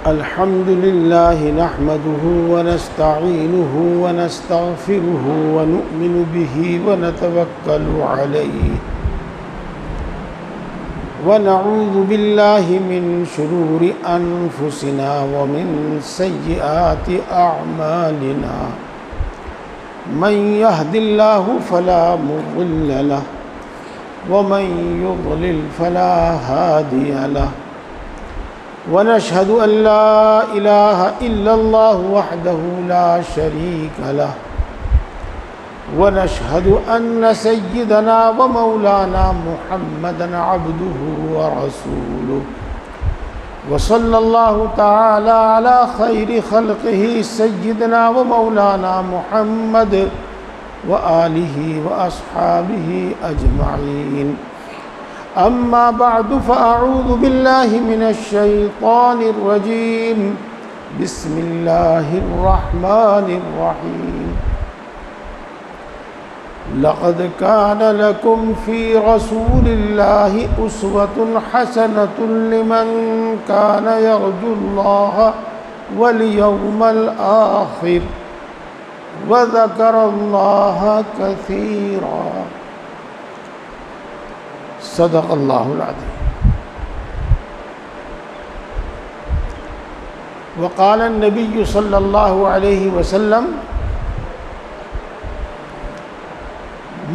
الحمد لله نحمده ونستعينه ونستغفره ونؤمن به ونتوكل عليه ونعوذ بالله من شرور أنفسنا ومن سيئات أعمالنا من يهد الله فلا مضل له ومن يضلل فلا هادي له ونشهد أن لا إله إلا الله وحده لا شريك له ونشهد أن سيدنا ومولانا محمدا عبده ورسوله وصلى الله تعالى على خير خلقه سيدنا ومولانا محمد وآله وأصحابه أجمعين أما بعد فأعوذ بالله من الشيطان الرجيم بسم الله الرحمن الرحيم لقد كان لكم في رسول الله أسوة حسنة لمن كان يرجو الله واليوم الآخر وذكر الله كثيرا صدق اللہ العظیم. وقال النبی صلی اللہ علیہ وسلم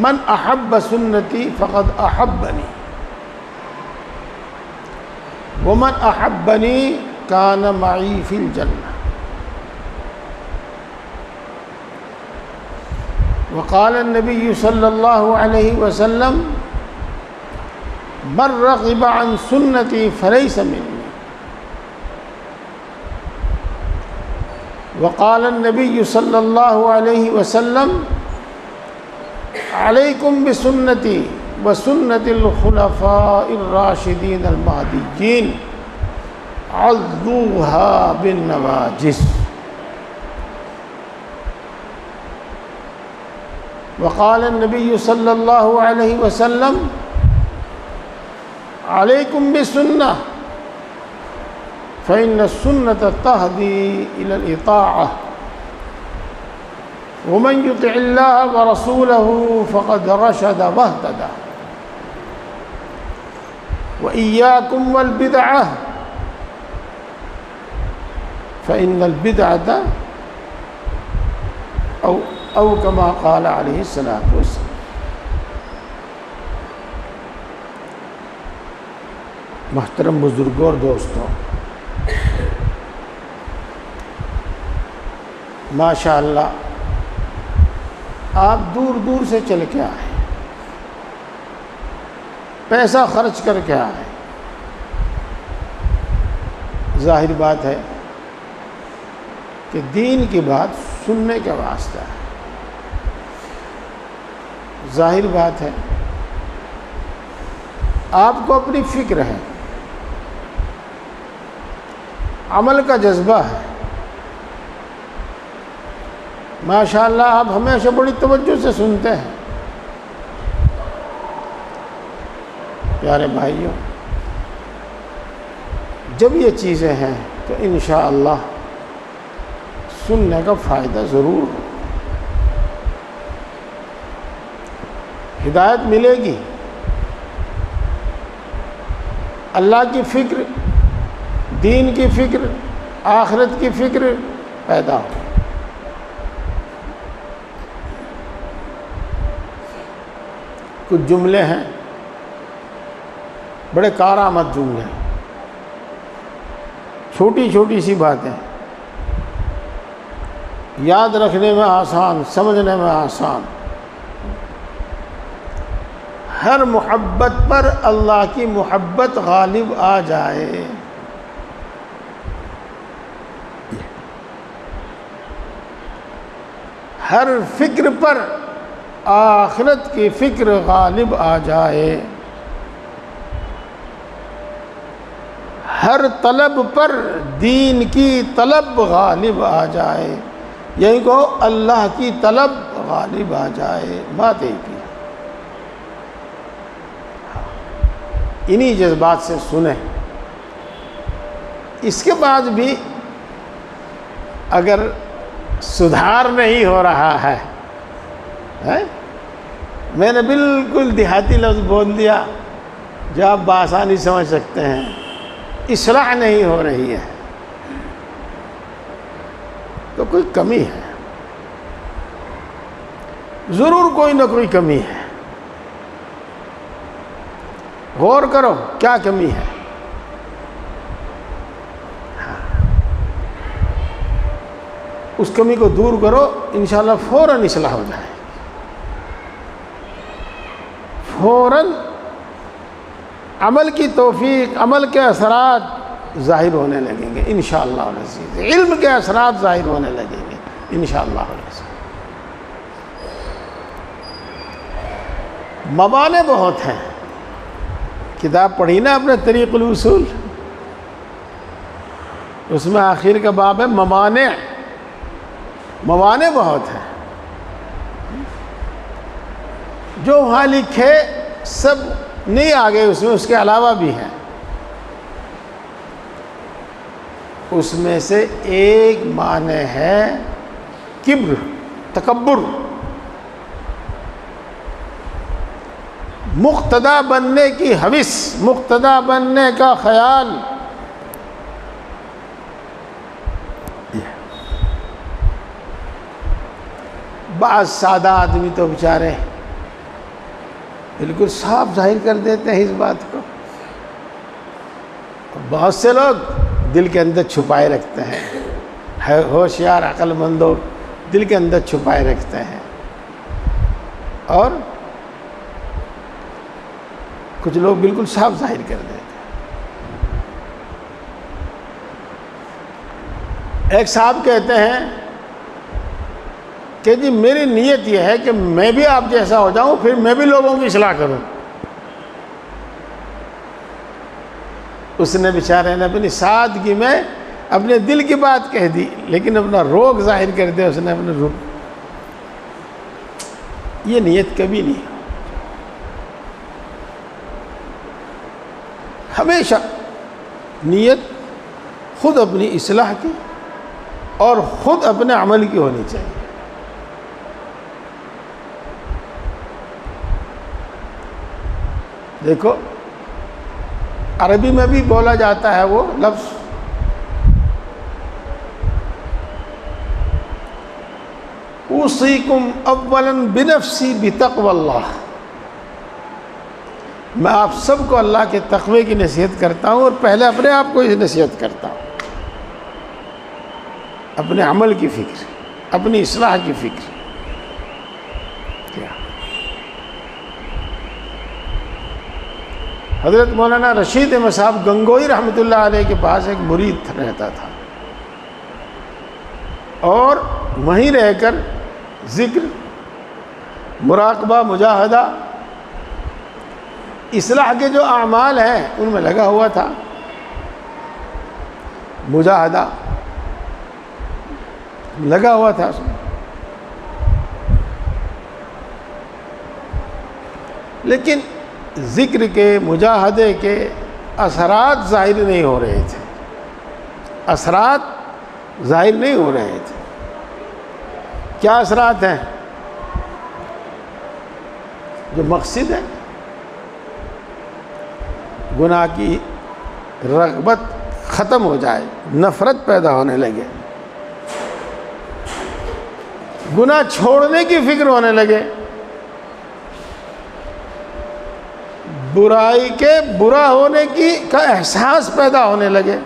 من احب سنتی فقد احبنی ومن احبنی کان معی فی الجنہ. وقال النبی صلی اللہ علیہ وسلم من رغب عن سنتی فلیس منی. وقال النبی صلی اللہ علیہ وسلم علیکم بسنتی وسنت الخلفاء الراشدین المہدیین عضوها بالنواجذ. وقال النبی صلی اللہ علیہ وسلم علیکم بسنہ فإن السنة تهدي إلى الإطاعة ومن يطع الله ورسوله فقد رشد واهتدى وإياكم والبدعة فإن البدعة أو كما قال عليه الصلاة والسلام. محترم بزرگوں اور دوستوں، ماشاء اللہ آپ دور دور سے چل کے آئے، پیسہ خرچ کر کے آئے. ظاہر بات ہے کہ دین کی بات سننے کا واسطہ ہے. ظاہر بات ہے آپ کو اپنی فکر ہے، عمل کا جذبہ ہے. ماشاءاللہ آپ ہمیشہ بڑی توجہ سے سنتے ہیں. پیارے بھائیوں، جب یہ چیزیں ہیں تو انشاءاللہ سننے کا فائدہ ضرور ہو. ہدایت ملے گی، اللہ کی فکر، دین کی فکر، آخرت کی فکر پیدا ہو. کچھ جملے ہیں بڑے کارآمد جملے ہیں، چھوٹی چھوٹی سی باتیں، یاد رکھنے میں آسان، سمجھنے میں آسان. ہر محبت پر اللہ کی محبت غالب آ جائے. ہر فکر پر آخرت کی فکر غالب آ جائے. ہر طلب پر دین کی طلب غالب آ جائے. یہی کو اللہ کی طلب غالب آ جائے. بات ایک ہی. انہی جذبات سے سنیں. اس کے بعد بھی اگر سدھار نہیں ہو رہا ہے، میں نے بالکل دیہاتی لفظ بول دیا جو آپ بآسانی سمجھ سکتے ہیں، اصلاح نہیں ہو رہی ہے تو کوئی کمی ہے، ضرور کوئی نہ کوئی کمی ہے۔ غور کرو کیا کمی ہے۔ اس کمی کو دور کرو، انشاءاللہ فوراً اصلاح ہو جائے، فوراً عمل کی توفیق، عمل کے اثرات ظاہر ہونے لگیں گے انشاءاللہ العزیز، علم کے اثرات ظاہر ہونے لگیں گے انشاءاللہ العزیز۔ موانع بہت ہیں، کتاب پڑھی نا اپنے طریق الوصول، اس میں آخر کا باب ہے موانع، موانع بہت ہیں، جو وہاں لکھے سب نہیں آگے، اس میں اس کے علاوہ بھی ہیں۔ اس میں سے ایک معنی ہے کبر، تکبر، مقتدا بننے کی ہوس، مقتدا بننے کا خیال۔ بعض سادہ آدمی تو بیچارے بالکل صاف ظاہر کر دیتے ہیں اس بات کو، بہت سے لوگ دل کے اندر چھپائے رکھتے ہیں، ہوشیار عقل مند لوگ دل کے اندر چھپائے رکھتے ہیں، اور کچھ لوگ بالکل صاف ظاہر کر دیتے ہیں۔ ایک صاحب کہتے ہیں کہ جی میری نیت یہ ہے کہ میں بھی آپ جیسا ہو جاؤں، پھر میں بھی لوگوں کی اصلاح کروں۔ اس نے بیچارے نے اپنی سادگی میں اپنے دل کی بات کہہ دی، لیکن اپنا روگ ظاہر کر دیا اس نے اپنے روح۔ یہ نیت کبھی نہیں، ہمیشہ نیت خود اپنی اصلاح کی اور خود اپنے عمل کی ہونی چاہیے۔ دیکھو عربی میں بھی بولا جاتا ہے وہ لفظ، اوصیکم اولا بنفسی بتقوی اللہ، میں آپ سب کو اللہ کے تقوی کی نصیحت کرتا ہوں، اور پہلے اپنے آپ کو یہ نصیحت کرتا ہوں، اپنے عمل کی فکر، اپنی اصلاح کی فکر۔ حضرت مولانا رشید احمد صاحب گنگوئی رحمۃ اللہ علیہ کے پاس ایک مرید رہتا تھا، اور وہیں رہ کر ذکر، مراقبہ، مجاہدہ، اصلاح کے جو اعمال ہیں ان میں لگا ہوا تھا، مجاہدہ لگا ہوا تھا اس میں، لیکن ذکر کے، مجاہدے کے اثرات ظاہر نہیں ہو رہے تھے، اثرات ظاہر نہیں ہو رہے تھے۔ کیا اثرات ہیں؟ جو مقصد ہے، گناہ کی رغبت ختم ہو جائے، نفرت پیدا ہونے لگے، گناہ چھوڑنے کی فکر ہونے لگے، برائی کے برا ہونے کا احساس پیدا ہونے لگے،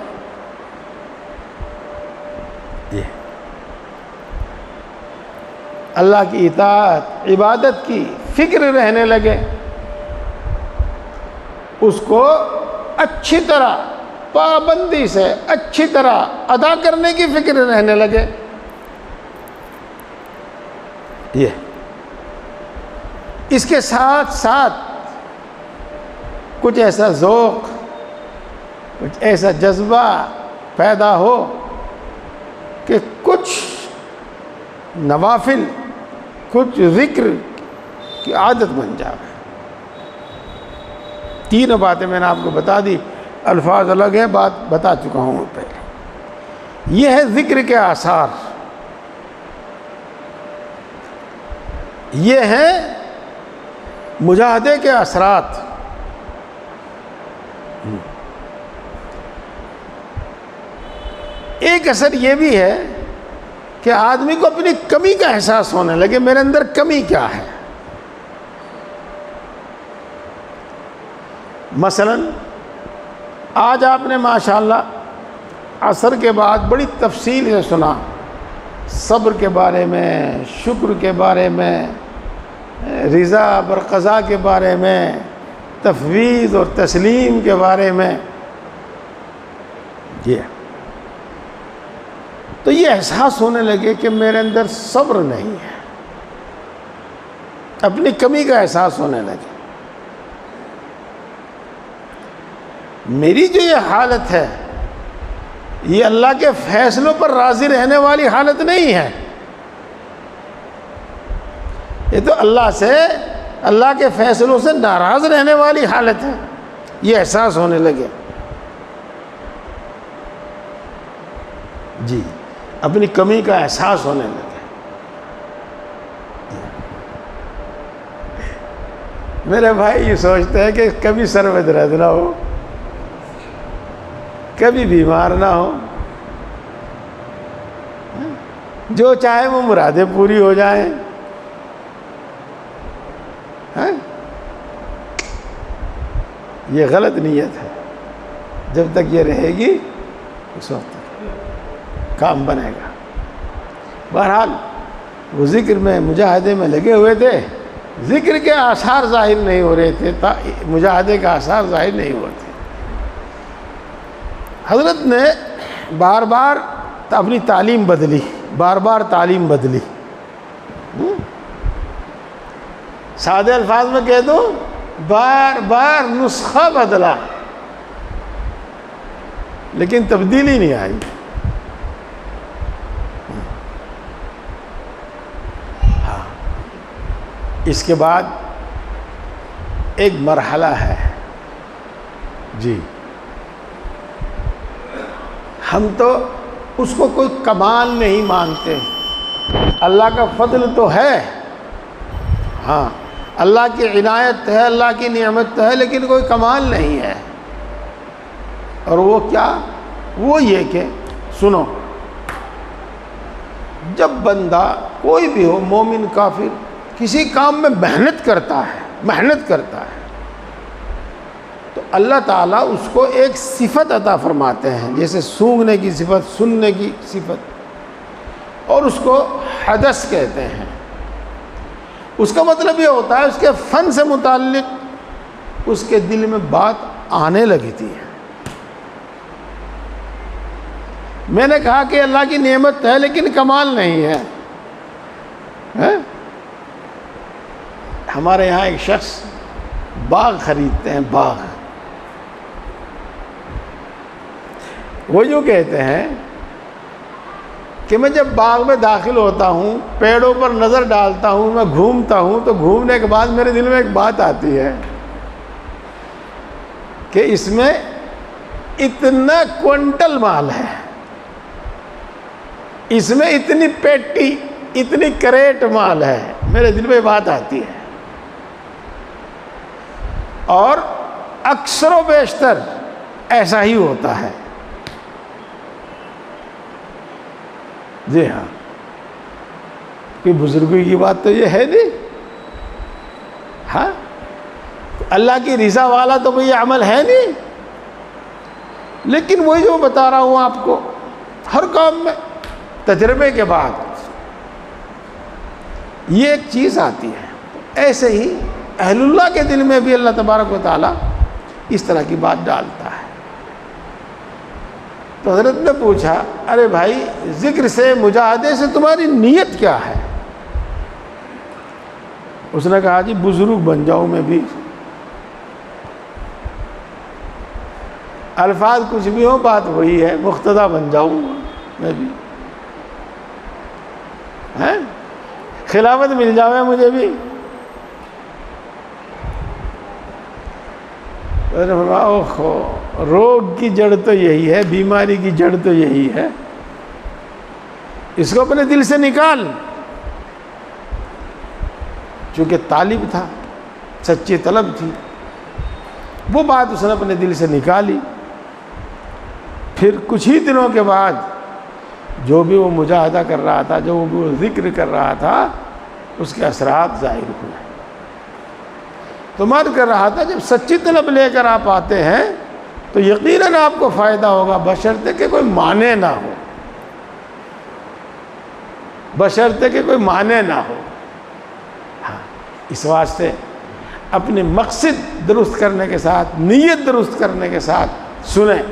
اللہ کی اطاعت، عبادت کی فکر رہنے لگے، اس کو اچھی طرح، پابندی سے اچھی طرح ادا کرنے کی فکر رہنے لگے۔ یہ اس کے ساتھ ساتھ کچھ ایسا ذوق، کچھ ایسا جذبہ پیدا ہو کہ کچھ نوافل، کچھ ذکر کی عادت بن جائے۔ تین باتیں میں نے آپ کو بتا دی، الفاظ الگ ہیں، بات بتا چکا ہوں پہلے۔ یہ ہے ذکر کے آثار، یہ ہیں مجاہدے کے اثرات۔ ایک اثر یہ بھی ہے کہ آدمی کو اپنی کمی کا احساس ہونے لگے، میرے اندر کمی کیا ہے۔ مثلا آج آپ نے ماشاءاللہ عصر کے بعد بڑی تفصیل سے سنا، صبر کے بارے میں، شکر کے بارے میں، رضا برقضاء کے بارے میں، تفویض اور تسلیم کے بارے میں۔ تو یہ احساس ہونے لگے کہ میرے اندر صبر نہیں ہے، اپنی کمی کا احساس ہونے لگے۔ میری جو یہ حالت ہے یہ اللہ کے فیصلوں پر راضی رہنے والی حالت نہیں ہے، یہ تو اللہ کے فیصلوں سے ناراض رہنے والی حالت ہے۔ یہ احساس ہونے لگے، جی اپنی کمی کا احساس ہونے لگے۔ میرے بھائی یہ سوچتے ہیں کہ کبھی سر میں درد نہ ہو، کبھی بیمار نہ ہو، جو چاہے وہ مرادیں پوری ہو جائیں۔ یہ غلط نیت ہے، جب تک یہ رہے گی اس وقت تک کام بنے گا۔ بہرحال وہ ذکر میں مجاہدے میں لگے ہوئے تھے، ذکر کے آثار ظاہر نہیں ہو رہے تھے، مجاہدے کا آثار ظاہر نہیں ہوتے۔ حضرت نے بار بار اپنی تعلیم بدلی، بار بار تعلیم بدلی۔ سادے الفاظ میں کہہ دوں، بار بار نسخہ بدلا، لیکن تبدیلی نہیں آئی۔ اس کے بعد ایک مرحلہ ہے، جی ہم تو اس کو کوئی کمال نہیں مانتے، اللہ کا فضل تو ہے، ہاں اللہ کی عنایت ہے، اللہ کی نعمت تو ہے، لیکن کوئی کمال نہیں ہے۔ اور وہ کیا؟ وہ یہ کہ سنو، جب بندہ کوئی بھی ہو، مومن کافر، کسی کام میں محنت کرتا ہے تو اللہ تعالیٰ اس کو ایک صفت عطا فرماتے ہیں، جیسے سونگھنے کی صفت، سننے کی صفت، اور اس کو حدث کہتے ہیں۔ اس کا مطلب یہ ہوتا ہے اس کے فن سے متعلق اس کے دل میں بات آنے لگتی ہے۔ میں نے کہا کہ اللہ کی نعمت ہے لیکن کمال نہیں ہے۔ ہمارے یہاں ایک شخص باغ خریدتے ہیں، باغ، وہ یوں کہتے ہیں کہ میں جب باغ میں داخل ہوتا ہوں، پیڑوں پر نظر ڈالتا ہوں، میں گھومتا ہوں، تو گھومنے کے بعد میرے دل میں ایک بات آتی ہے کہ اس میں اتنا کوئنٹل مال ہے، اس میں اتنی پیٹی، اتنی کریٹ مال ہے، میرے دل میں بات آتی ہے۔ اور اکثر و بیشتر ایسا ہی ہوتا ہے، جی ہاں، کوئی بزرگی کی بات تو یہ ہے نہیں، ہاں اللہ کی رضا والا تو کوئی عمل ہے نہیں، لیکن وہی جو بتا رہا ہوں آپ کو، ہر کام میں تجربے کے بعد یہ ایک چیز آتی ہے۔ ایسے ہی اہل اللہ کے دل میں بھی اللہ تبارک و تعالیٰ اس طرح کی بات ڈالتا ہے۔ تو حضرت نے پوچھا، ارے بھائی ذکر سے، مجاہدے سے تمہاری نیت کیا ہے؟ اس نے کہا جی بزرگ بن جاؤں میں بھی، الفاظ کچھ بھی ہو، بات وہی ہے، مقتدی بن جاؤں میں بھی، خلافت مل جاوے مجھے بھی۔ اوہ روگ کی جڑ تو یہی ہے، بیماری کی جڑ تو یہی ہے، اس کو اپنے دل سے نکال. چونکہ طالب تھا، سچی طلب تھی، وہ بات اس نے اپنے دل سے نکالی. پھر کچھ ہی دنوں کے بعد جو بھی وہ مجاہدہ کر رہا تھا، جو بھی وہ ذکر کر رہا تھا، اس کے اثرات ظاہر ہوئے. تو میں کر رہا تھا جب سچی طلب لے کر آپ آتے ہیں تو یقیناً آپ کو فائدہ ہوگا، بشرطے کہ کوئی معنی نہ ہو، بشرطے کہ کوئی معنی نہ ہو. ہاں، اس واسطے اپنے مقصد درست کرنے کے ساتھ، نیت درست کرنے کے ساتھ سنیں.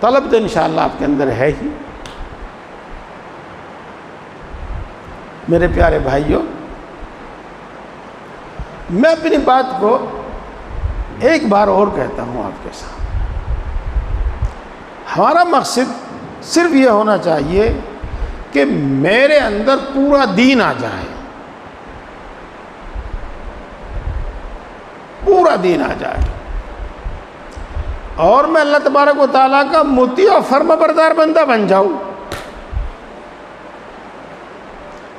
طلب تو انشاءاللہ آپ کے اندر ہے ہی. میرے پیارے بھائیوں، میں اپنی بات کو ایک بار اور کہتا ہوں آپ کے ساتھ. ہمارا مقصد صرف یہ ہونا چاہیے کہ میرے اندر پورا دین آ جائے، پورا دین آ جائے، اور میں اللہ تبارک و تعالیٰ کا مطیع اور فرما بردار بندہ بن جاؤں.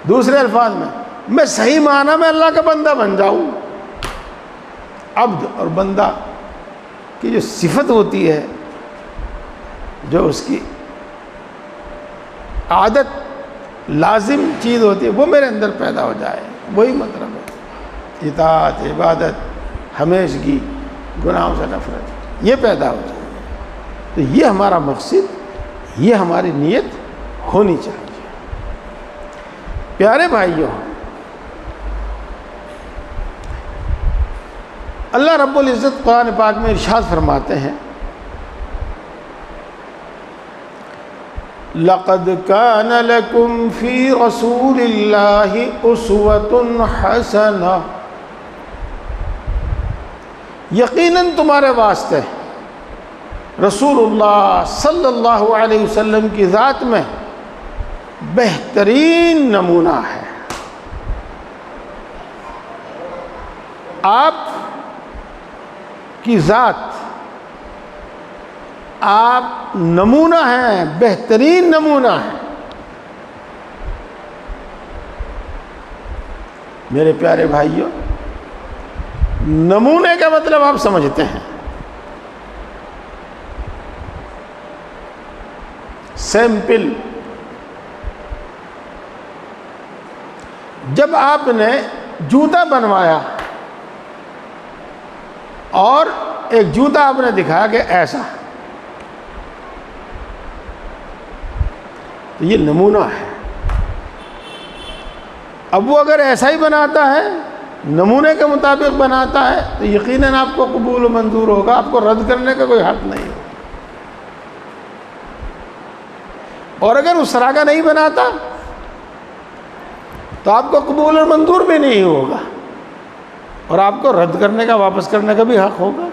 دوسرے الفاظ میں صحیح معنی میں اللہ کا بندہ بن جاؤں. عبد اور بندہ کی جو صفت ہوتی ہے، جو اس کی عادت لازم چیز ہوتی ہے، وہ میرے اندر پیدا ہو جائے. وہی مطلب ہے اطاعت، عبادت، ہمیشگی، گناہوں سے نفرت، یہ پیدا ہو جائے. تو یہ ہمارا مقصد، یہ ہماری نیت ہونی چاہیے. پیارے بھائیوں، اللہ رب العزت قرآن پاک میں ارشاد فرماتے ہیں، لَقَدْ كَانَ لَكُمْ فِي رَسُولِ اللَّهِ أُسْوَةٌ حَسَنَةٌ. یقیناً تمہارے واسطے رسول اللہ صلی اللہ علیہ وسلم کی ذات میں بہترین نمونہ ہے. آپ کی ذات، آپ نمونہ ہیں، بہترین نمونہ ہیں. میرے پیارے بھائیوں، نمونے کا مطلب آپ سمجھتے ہیں، سیمپل. جب آپ نے جوتا بنوایا اور ایک جوتا آپ نے دکھایا کہ ایسا، تو یہ نمونہ ہے. اب وہ اگر ایسا ہی بناتا ہے، نمونے کے مطابق بناتا ہے، تو یقیناً آپ کو قبول و منظور ہوگا، آپ کو رد کرنے کا کوئی حق نہیں ہوگا. اور اگر اس طرح کا نہیں بناتا تو آپ کو قبول اور منظور بھی نہیں ہوگا، اور آپ کو رد کرنے کا، واپس کرنے کا بھی حق ہوگا.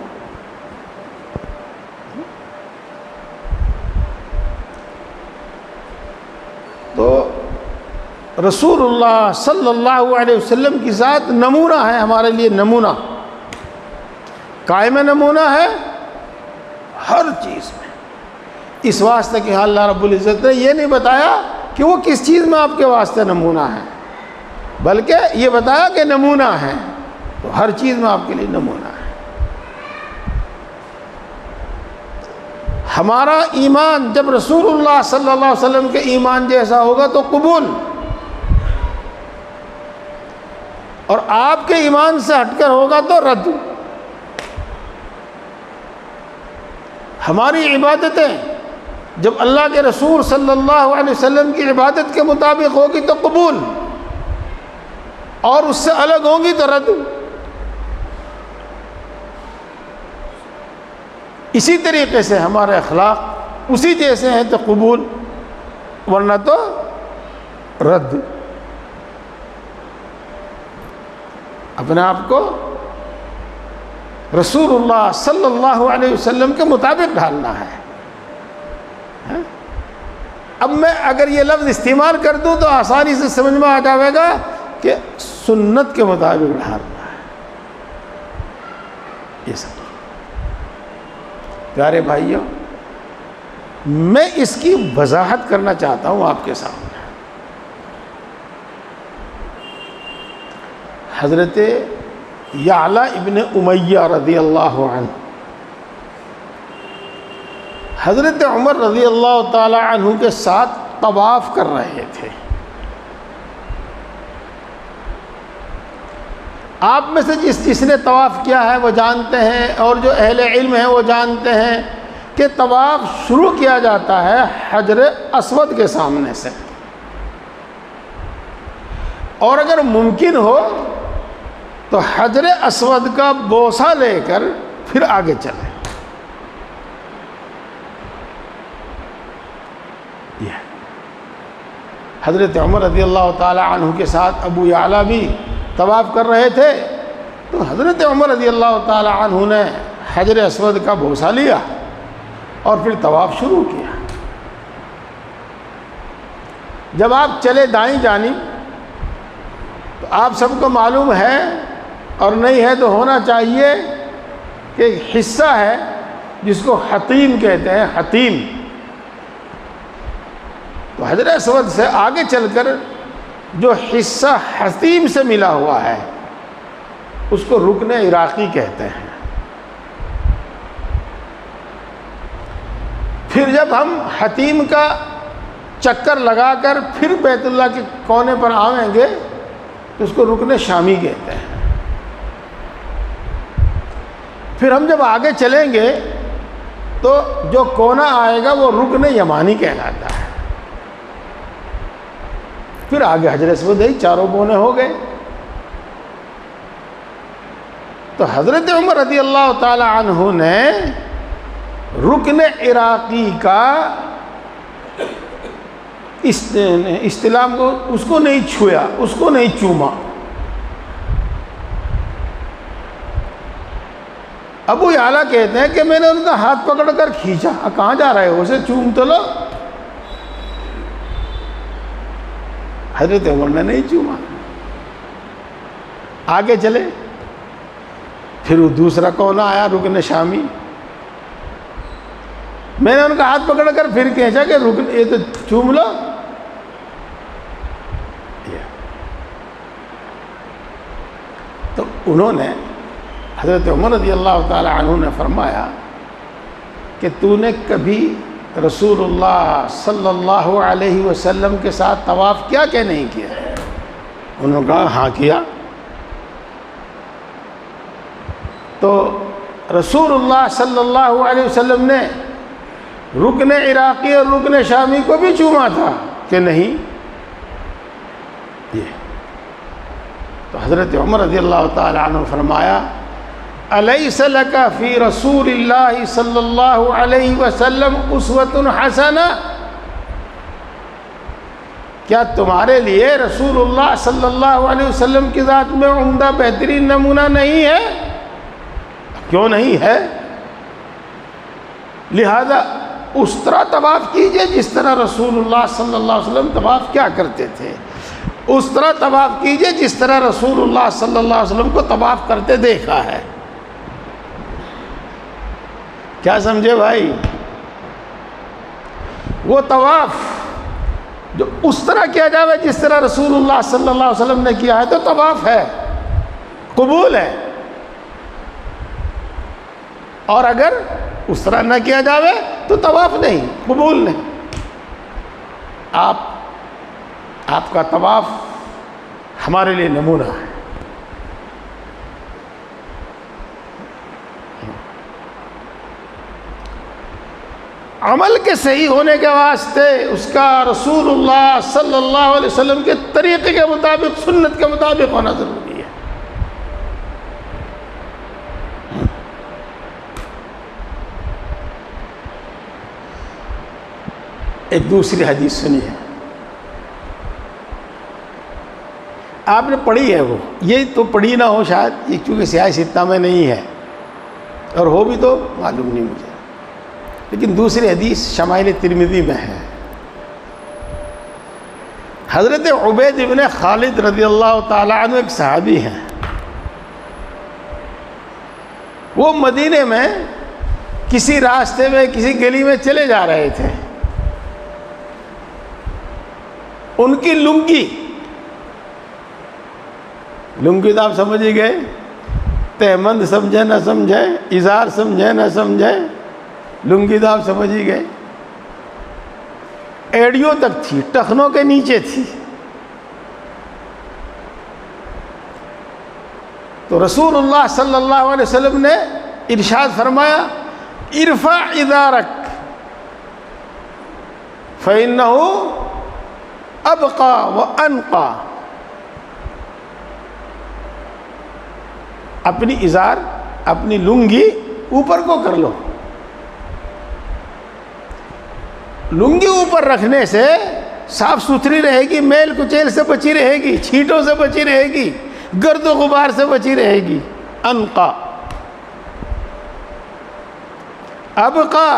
تو رسول اللہ صلی اللہ علیہ وسلم کی ذات نمونہ ہے، ہمارے لیے نمونہ، قائم نمونہ ہے ہر چیز میں. اس واسطے کہ اللہ رب العزت نے یہ نہیں بتایا کہ وہ کس چیز میں آپ کے واسطے نمونہ ہے، بلکہ یہ بتایا کہ نمونہ ہے. تو ہر چیز میں آپ کے لیے نمونہ ہے. ہمارا ایمان جب رسول اللہ صلی اللہ علیہ وسلم کے ایمان جیسا ہوگا تو قبول، اور آپ کے ایمان سے ہٹ کر ہوگا تو رد. ہماری عبادتیں جب اللہ کے رسول صلی اللہ علیہ وسلم کی عبادت کے مطابق ہوگی تو قبول، اور اس سے الگ ہوں گی تو رد. اسی طریقے سے ہمارے اخلاق اسی جیسے ہیں تو قبول، ورنہ تو رد. اپنے آپ کو رسول اللہ صلی اللہ علیہ وسلم کے مطابق ڈھالنا ہے. اب میں اگر یہ لفظ استعمال کر دوں تو آسانی سے سمجھ میں آ جائے گا کہ سنت کے مطابق ڈھالنا ہے. یہ سب پیارے بھائیوں، میں اس کی وضاحت کرنا چاہتا ہوں آپ کے سامنے. حضرت یعلا ابن امیہ رضی اللہ عنہ حضرت عمر رضی اللہ تعالی عنہ کے ساتھ طواف کر رہے تھے. آپ میں سے جس نے طواف کیا ہے وہ جانتے ہیں، اور جو اہل علم ہیں وہ جانتے ہیں کہ طواف شروع کیا جاتا ہے حجر اسود کے سامنے سے، اور اگر ممکن ہو تو حجر اسود کا بوسہ لے کر پھر آگے چلیں. حضرت عمر رضی اللہ تعالی عنہ کے ساتھ ابو یعلا بھی طواف کر رہے تھے، تو حضرت عمر رضی اللہ تعالی عنہ نے حجر اسود کا بوسہ لیا اور پھر طواف شروع کیا. جب آپ چلے دائیں جانب تو آپ سب کو معلوم ہے اور نہیں ہے تو ہونا چاہیے کہ ایک حصہ ہے جس کو حتیم کہتے ہیں، حتیم. تو حجر اسود سے آگے چل کر جو حصہ حتیم سے ملا ہوا ہے اس کو رکن عراقی کہتے ہیں. پھر جب ہم حتیم کا چکر لگا کر پھر بیت اللہ کے کونے پر آئیں گے تو اس کو رکن شامی کہتے ہیں. پھر ہم جب آگے چلیں گے تو جو کونا آئے گا وہ رکن یمانی کہلاتا ہے. پھر آگے حجر اسود ہے، چاروں کونے ہو گئے. تو حضرت عمر رضی اللہ تعالی عنہ نے رکن عراقی کا استلام کو اس کو نہیں چھویا، اس کو نہیں چوما. ابو یعلا کہتے ہیں کہ میں نے ان کا ہاتھ پکڑ کر کھینچا. کہاں جا رہے ہو؟ اسے چوم تو لو. حضرت عمر نے نہیں چوما، آگے چلے. پھر وہ دوسرا کونا آیا رکن شامی، میں نے ان کا ہاتھ پکڑ کر پھر کہا کہ رکن یہ تو چوم لو. تو انہوں نے حضرت عمر رضی اللہ تعالی عنہ نے فرمایا کہ تو نے کبھی رسول اللہ صلی اللہ علیہ وسلم کے ساتھ طواف کیا کہ نہیں کیا؟ انہوں نے کہا ہاں کیا. تو رسول اللہ صلی اللہ علیہ وسلم نے رکن عراقی اور رکن شامی کو بھی چوما تھا کہ نہیں؟ یہ تو حضرت عمر رضی اللہ تعالی عنہ فرمایا الیس لک فی رسول اللہ صلی اللہ علیہ وسلم اسوۃ حسنہ، کیا تمہارے لیے رسول اللہ صلی اللہ علیہ وسلم کی ذات میں عمدہ بہترین نمونہ نہیں ہے؟ کیوں نہیں ہے؟ لہذا اس طرح طواف کیجئے جس طرح رسول اللہ صلی اللہ علیہ وسلم طواف کیا کرتے تھے، اس طرح طواف کیجئے جس طرح رسول اللہ صلی اللہ علیہ وسلم کو طواف کرتے دیکھا ہے. کیا سمجھے بھائی؟ وہ طواف جو اس طرح کیا جائے جس طرح رسول اللہ صلی اللہ علیہ وسلم نے کیا ہے تو طواف ہے، قبول ہے. اور اگر اس طرح نہ کیا جائے تو طواف نہیں، قبول نہیں. آپ کا طواف ہمارے لیے نمونہ ہے. عمل کے صحیح ہونے کے واسطے اس کا رسول اللہ صلی اللہ علیہ وسلم کے طریقے کے مطابق، سنت کے مطابق ہونا ضروری ہے. ایک دوسری حدیث سنی ہے، آپ نے پڑھی ہے، وہ یہ تو پڑھی نہ ہو شاید، یہ چونکہ سیاہ ستہ میں نہیں ہے اور ہو بھی تو معلوم نہیں مجھے، لیکن دوسری حدیث شمائل ترمذی میں ہے. حضرت عبید ابن خالد رضی اللہ تعالی عنہ ایک صحابی ہیں. وہ مدینے میں کسی راستے میں کسی گلی میں چلے جا رہے تھے. ان کی لنگی لنگی تو آپ سمجھ ہی گئے، تہمند سمجھے نہ سمجھے، ازار سمجھے نہ سمجھے، لنگی تو آپ سمجھ ہی گئے، ایڑیوں تک تھی، ٹخنوں کے نیچے تھی۔ تو رسول اللہ صلی اللہ علیہ وسلم نے ارشاد فرمایا ارفع ازارک فإنہ ابقى وانقى، اپنی ازار، اپنی لنگی اوپر کو کر لو۔ لنگی اوپر رکھنے سے صاف ستھری رہے گی، میل کچیل سے بچی رہے گی، چھینٹوں سے بچی رہے گی، گرد و غبار سے بچی رہے گی۔ انقا، ابقا،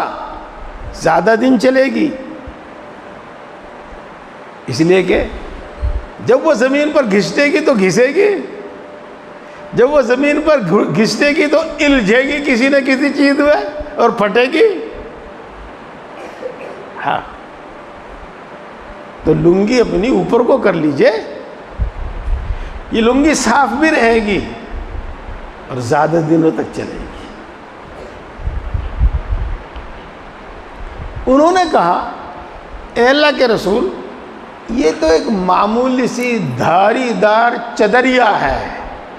زیادہ دن چلے گی، اس لیے کہ جب وہ زمین پر گھسٹے گی تو گھسے گی، جب وہ زمین پر گھسٹے گی تو الجھے گی کسی نہ کسی چیز میں اور پھٹے گی۔ ہاں، تو لنگی اپنی اوپر کو کر لیجئے، یہ لنگی صاف بھی رہے گی اور زیادہ دنوں تک چلے گی۔ انہوں نے کہا اے اللہ کے رسول، یہ تو ایک معمولی سی دھاری دار چدریا ہے،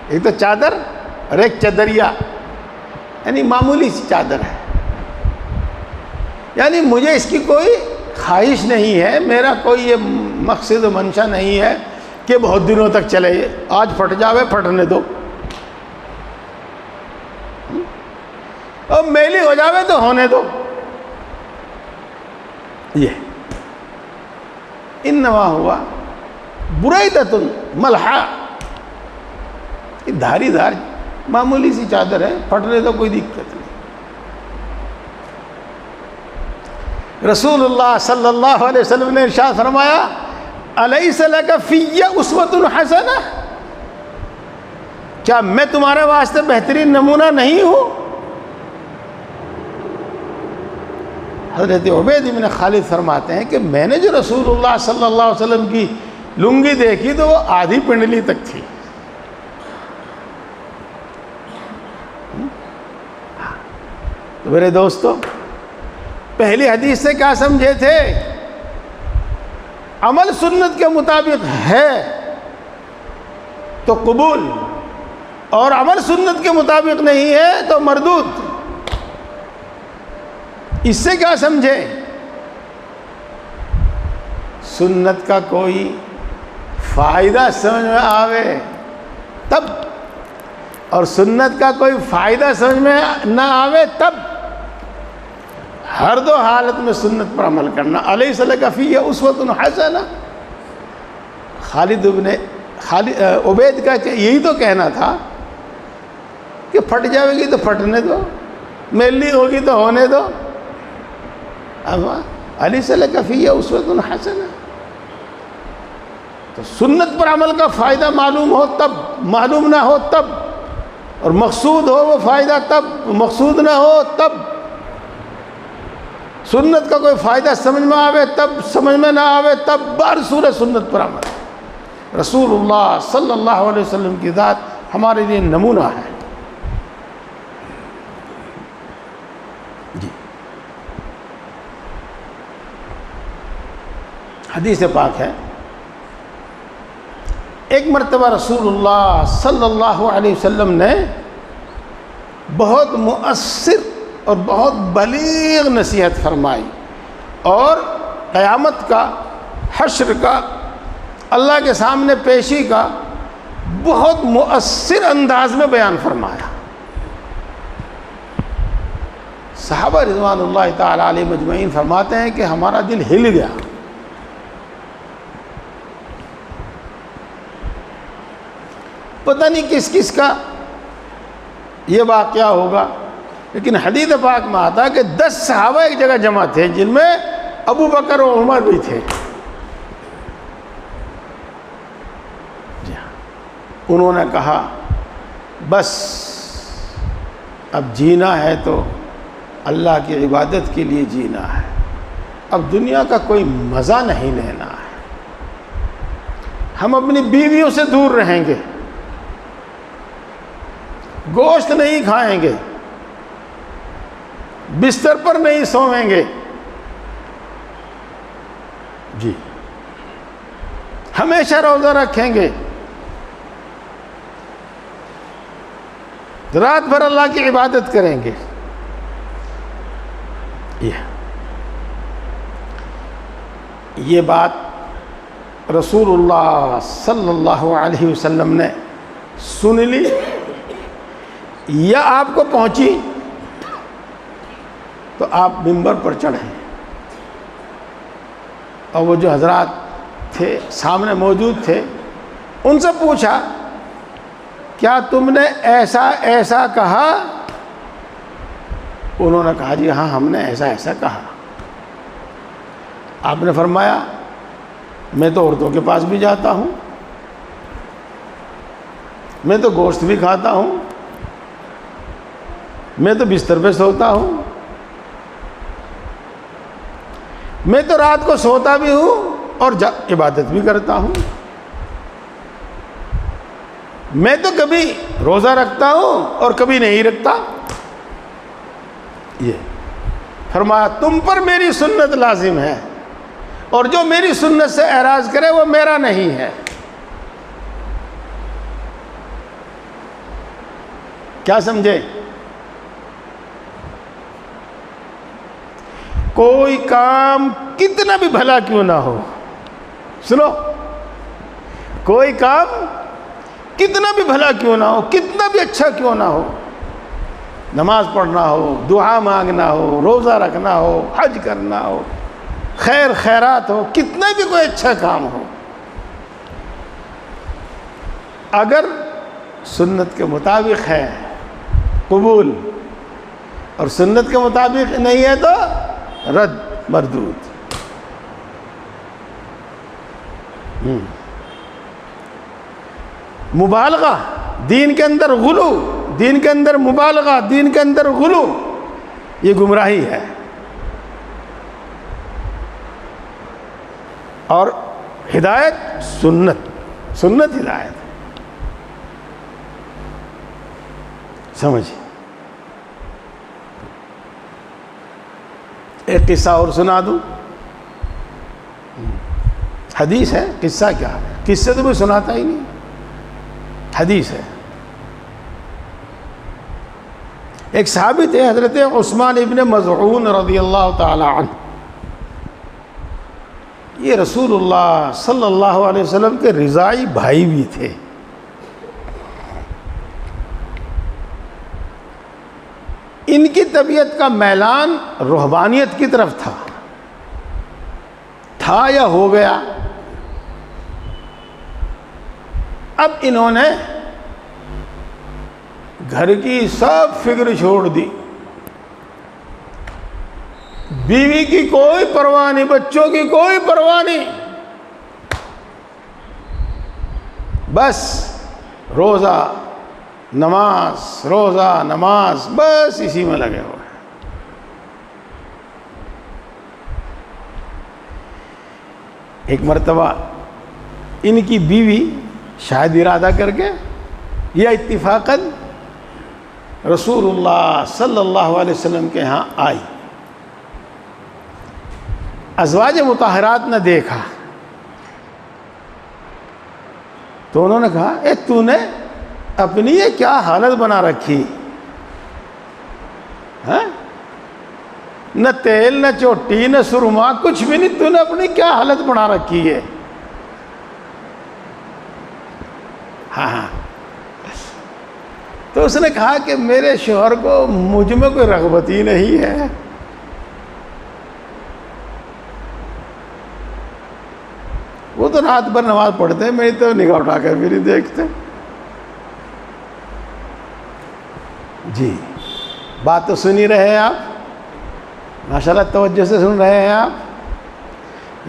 ایک تو چادر اور ایک چدریا، یعنی معمولی سی چادر ہے، یعنی مجھے اس کی کوئی خواہش نہیں ہے، میرا کوئی یہ مقصد و منشا نہیں ہے کہ بہت دنوں تک چلے، آج پھٹ جاوے پھٹنے دو، اور میلی ہو جاوے تو ہونے دو۔ یہ انما ہوا بریدۃ ملحا، یہ دھاری دھار معمولی سی چادر ہے، پھٹنے تو کوئی دقت نہیں۔ رسول اللہ صلی اللہ علیہ وسلم نے ارشاد فرمایا الیس لک فی اسوۃ حسنہ، کیا میں تمہارے واسطے بہترین نمونہ نہیں ہوں؟ حضرت عبید بن خالد فرماتے ہیں کہ میں نے جو رسول اللہ صلی اللہ علیہ وسلم کی لنگی دیکھی تو وہ آدھی پنڈلی تک تھی۔ تو میرے دوستو، پہلی حدیث سے کیا سمجھے تھے؟ عمل سنت کے مطابق ہے تو قبول، اور عمل سنت کے مطابق نہیں ہے تو مردود۔ اس سے کیا سمجھے؟ سنت کا کوئی فائدہ سمجھ میں آوے تب، اور سنت کا کوئی فائدہ سمجھ میں نہ آوے تب، ہر دو حالت میں سنت پر عمل کرنا۔ الیس لک فی اسوۃ حسنہ، عبید کا یہی تو کہنا تھا کہ پھٹ جائے گی تو پھٹنے دو، میلی ہوگی تو ہونے دو۔ الیس لک فی اسوۃ حسنہ، تو سنت پر عمل کا فائدہ معلوم ہو تب، معلوم نہ ہو تب، اور مقصود ہو وہ فائدہ تب، مقصود نہ ہو تب۔ سنت کا کوئی فائدہ سمجھ میں آوے تب، سمجھ میں نہ آوے تب، بارسور سنت پر عمل۔ رسول اللہ صلی اللہ علیہ وسلم کی ذات ہمارے لیے نمونہ ہے۔ جی، حدیث پاک ہے، ایک مرتبہ رسول اللہ صلی اللہ علیہ وسلم نے بہت مؤثر اور بہت بلیغ نصیحت فرمائی، اور قیامت کا، حشر کا، اللہ کے سامنے پیشی کا بہت مؤثر انداز میں بیان فرمایا۔ صحابہ رضوان اللہ تعالی علیہ مجمعین فرماتے ہیں کہ ہمارا دل ہل گیا۔ پتہ نہیں کس کس کا یہ واقعہ ہوگا، لیکن حدیث پاک میں آتا کہ 10 صحابہ ایک جگہ جمع تھے، جن میں ابو بکر و عمر بھی تھے۔ جی ہاں، انہوں نے کہا بس اب جینا ہے تو اللہ کی عبادت کے لیے جینا ہے، اب دنیا کا کوئی مزہ نہیں لینا ہے، ہم اپنی بیویوں سے دور رہیں گے، گوشت نہیں کھائیں گے، بستر پر نہیں سوئیں گے، جی ہمیشہ روزہ رکھیں گے، رات بھر اللہ کی عبادت کریں گے۔ یہ بات رسول اللہ صلی اللہ علیہ وسلم نے سن لی یا آپ کو پہنچی تو آپ ممبر پر چڑھیں اور وہ جو حضرات تھے سامنے موجود تھے ان سے پوچھا کیا تم نے ایسا ایسا کہا؟ انہوں نے کہا جی ہاں ہم نے ایسا ایسا کہا۔ آپ نے فرمایا میں تو عورتوں کے پاس بھی جاتا ہوں، میں تو گوشت بھی کھاتا ہوں، میں تو بستر پہ سوتا ہوں، میں تو رات کو سوتا بھی ہوں اور عبادت بھی کرتا ہوں، میں تو کبھی روزہ رکھتا ہوں اور کبھی نہیں رکھتا۔ یہ فرمایا تم پر میری سنت لازم ہے اور جو میری سنت سے اعراض کرے وہ میرا نہیں ہے۔ کیا سمجھے؟ کوئی کام کتنا بھی بھلا کیوں نہ ہو، سنو، کوئی کام کتنا بھی بھلا کیوں نہ ہو، کتنا بھی اچھا کیوں نہ ہو، نماز پڑھنا ہو، دعا مانگنا ہو، روزہ رکھنا ہو، حج کرنا ہو، خیر خیرات ہو، کتنا بھی کوئی اچھا کام ہو، اگر سنت کے مطابق ہے قبول اور سنت کے مطابق نہیں ہے تو رد مردود۔ مبالغہ دین کے اندر، غلو دین کے اندر، مبالغہ دین کے اندر، غلو یہ گمراہی ہے۔ اور ہدایت سنت ہدایت، سمجھ۔ ایک قصہ اور سنا دوں، حدیث ہے، قصہ کیا، قصے تو میں سناتا ہی نہیں، حدیث ہے۔ ایک صحابی تھے حضرت عثمان ابن مظعون رضی اللہ تعالی عنہ، یہ رسول اللہ صلی اللہ علیہ وسلم کے رضائی بھائی بھی تھے۔ ان کی طبیعت کا میلان رہبانیت کی طرف تھا یا ہو گیا۔ اب انہوں نے گھر کی سب فکر چھوڑ دی، بیوی کی کوئی پرواہ نہیں، بچوں کی کوئی پرواہ نہیں، بس روزہ نماز بس اسی میں لگے ہوئے۔ ایک مرتبہ ان کی بیوی شاید ارادہ کر کے یا اتفاقاً رسول اللہ صلی اللہ علیہ وسلم کے ہاں آئی، ازواج مطہرات نے دیکھا تو انہوں نے کہا اے تو نے اپنی یہ کیا حالت بنا رکھی، ہاں؟ نہ تیل نہ چوٹی نہ سرما کچھ بھی نہیں، تو نے اپنی کیا حالت بنا رکھی ہے۔ ہاں تو اس نے کہا کہ میرے شوہر کو مجھ میں کوئی رغبت ہی نہیں ہے، وہ تو رات بھر نماز پڑھتے ہیں، میری تو نگاہ اٹھا کر بھی نہیں دیکھتے۔ جی بات تو سن ہی رہے ہیں آپ، ماشاءاللہ توجہ سے سن رہے ہیں آپ۔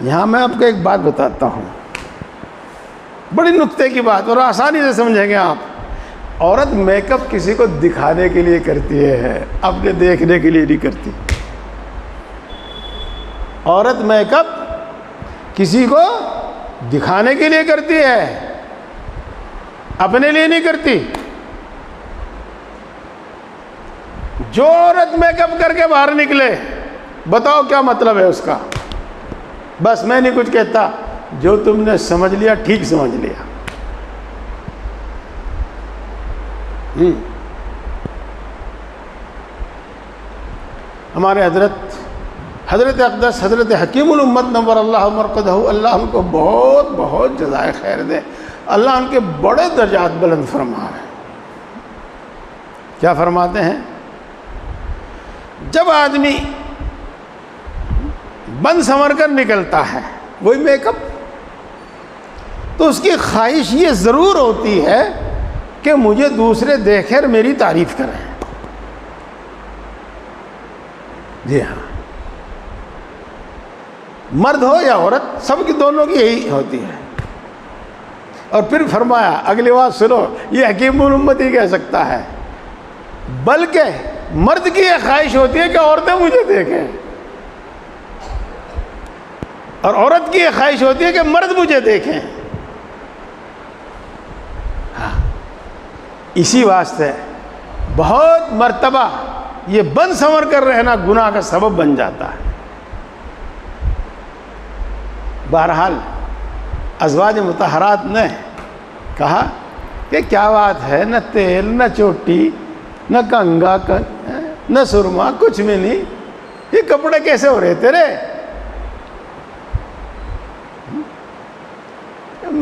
یہاں میں آپ کو ایک بات بتاتا ہوں، بڑی نکتے کی بات اور آسانی سے سمجھیں گے آپ۔ عورت میک اپ کسی کو دکھانے کے لیے کرتی ہے، اپنے دیکھنے کے لیے نہیں کرتی۔ عورت میک اپ کسی کو دکھانے کے لیے کرتی ہے، اپنے لیے نہیں کرتی۔ جو عورت میک اپ کر کے باہر نکلے، بتاؤ کیا مطلب ہے اس کا؟ بس میں نہیں کچھ کہتا، جو تم نے سمجھ لیا ٹھیک سمجھ لیا۔ ہمارے حضرت اقدس حضرت حکیم الامت نور اللہ مرقدہ، اللہ ان کو بہت بہت جزائے خیر دے، اللہ ان کے بڑے درجات بلند فرمائے۔ کیا فرماتے ہیں؟ جب آدمی بن سنور کر نکلتا ہے، وہی میک اپ، تو اس کی خواہش یہ ضرور ہوتی ہے کہ مجھے دوسرے دیکھ کر میری تعریف کریں۔ جی ہاں، مرد ہو یا عورت، سب کی دونوں کی یہی ہوتی ہے۔ اور پھر فرمایا، اگلی بات سنو، یہ حکیم الامت ہی کہہ سکتا ہے، بلکہ مرد کی یہ خواہش ہوتی ہے کہ عورتیں مجھے دیکھیں، اور عورت کی یہ خواہش ہوتی ہے کہ مرد مجھے دیکھیں۔ ہاں، اسی واسطے بہت مرتبہ یہ بن سنور کر رہنا گناہ کا سبب بن جاتا ہے۔ بہرحال ازواج مطہرات نے کہا کہ کیا بات ہے، نہ تیل نہ چوٹی نہ کنگا نہ سرما، کچھ بھی نہیں، یہ کپڑے کیسے ہو رہے تیرے؟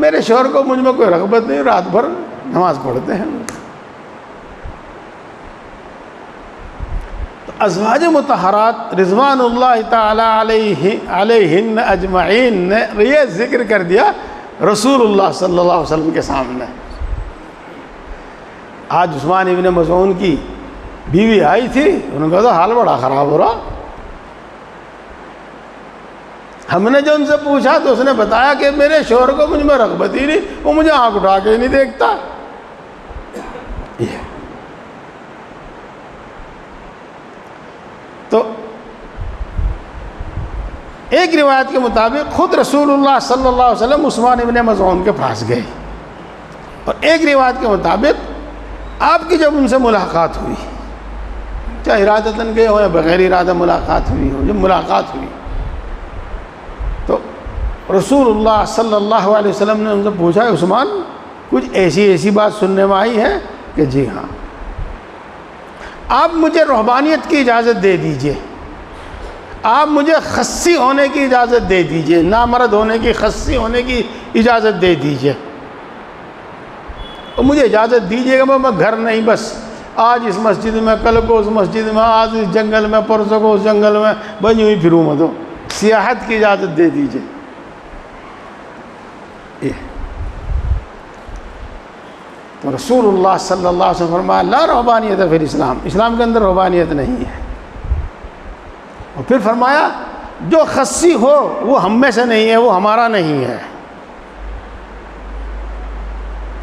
میرے شوہر کو مجھ میں کوئی رغبت نہیں، رات بھر نماز پڑھتے ہیں۔ تو ازواج مطہرات رضوان اللہ تعالی علیہن اجمعین نے یہ ذکر کر دیا رسول اللہ صلی اللہ علیہ وسلم کے سامنے۔ آج عثمان ابن مظعون کی بیوی آئی تھی، انہوں نے کہا حال بڑا خراب ہو رہا۔ ہم نے جو ان سے پوچھا تو اس نے بتایا کہ میرے شوہر کو مجھ میں رغبت ہی نہیں، وہ مجھے آنکھ اٹھا کے ہی نہیں دیکھتا۔ تو ایک روایت کے مطابق خود رسول اللہ صلی اللہ علیہ وسلم عثمان ابن مظعون کے پاس گئے، اور ایک روایت کے مطابق آپ کی جب ان سے ملاقات ہوئی، چاہے ارادتاً گئے ہو یا بغیر ارادہ ملاقات ہوئی ہو، جب ملاقات ہوئی تو رسول اللہ صلی اللہ علیہ وسلم نے ان سے پوچھا، عثمان کچھ ایسی بات سننے میں آئی ہے؟ کہ جی ہاں، آپ مجھے رہبانیت کی اجازت دے دیجئے، آپ مجھے خصی ہونے کی اجازت دے دیجئے، نامرد ہونے کی، خصی ہونے کی اجازت دے دیجئے، اور مجھے اجازت دیجئے گا میں گھر نہیں، بس آج اس مسجد میں، کل کو اس مسجد میں، آج اس جنگل میں، پرسوں کو اس جنگل میں، بس یوں ہی پھروں میں، تو سیاحت کی اجازت دے دیجئے۔ تو رسول اللہ صلی اللہ علیہ وسلم فرمایا لا رہبانیت فی الاسلام، اسلام کے اندر رہبانیت نہیں ہے۔ اور پھر فرمایا جو خصی ہو وہ ہم میں سے نہیں ہے، وہ ہمارا نہیں ہے۔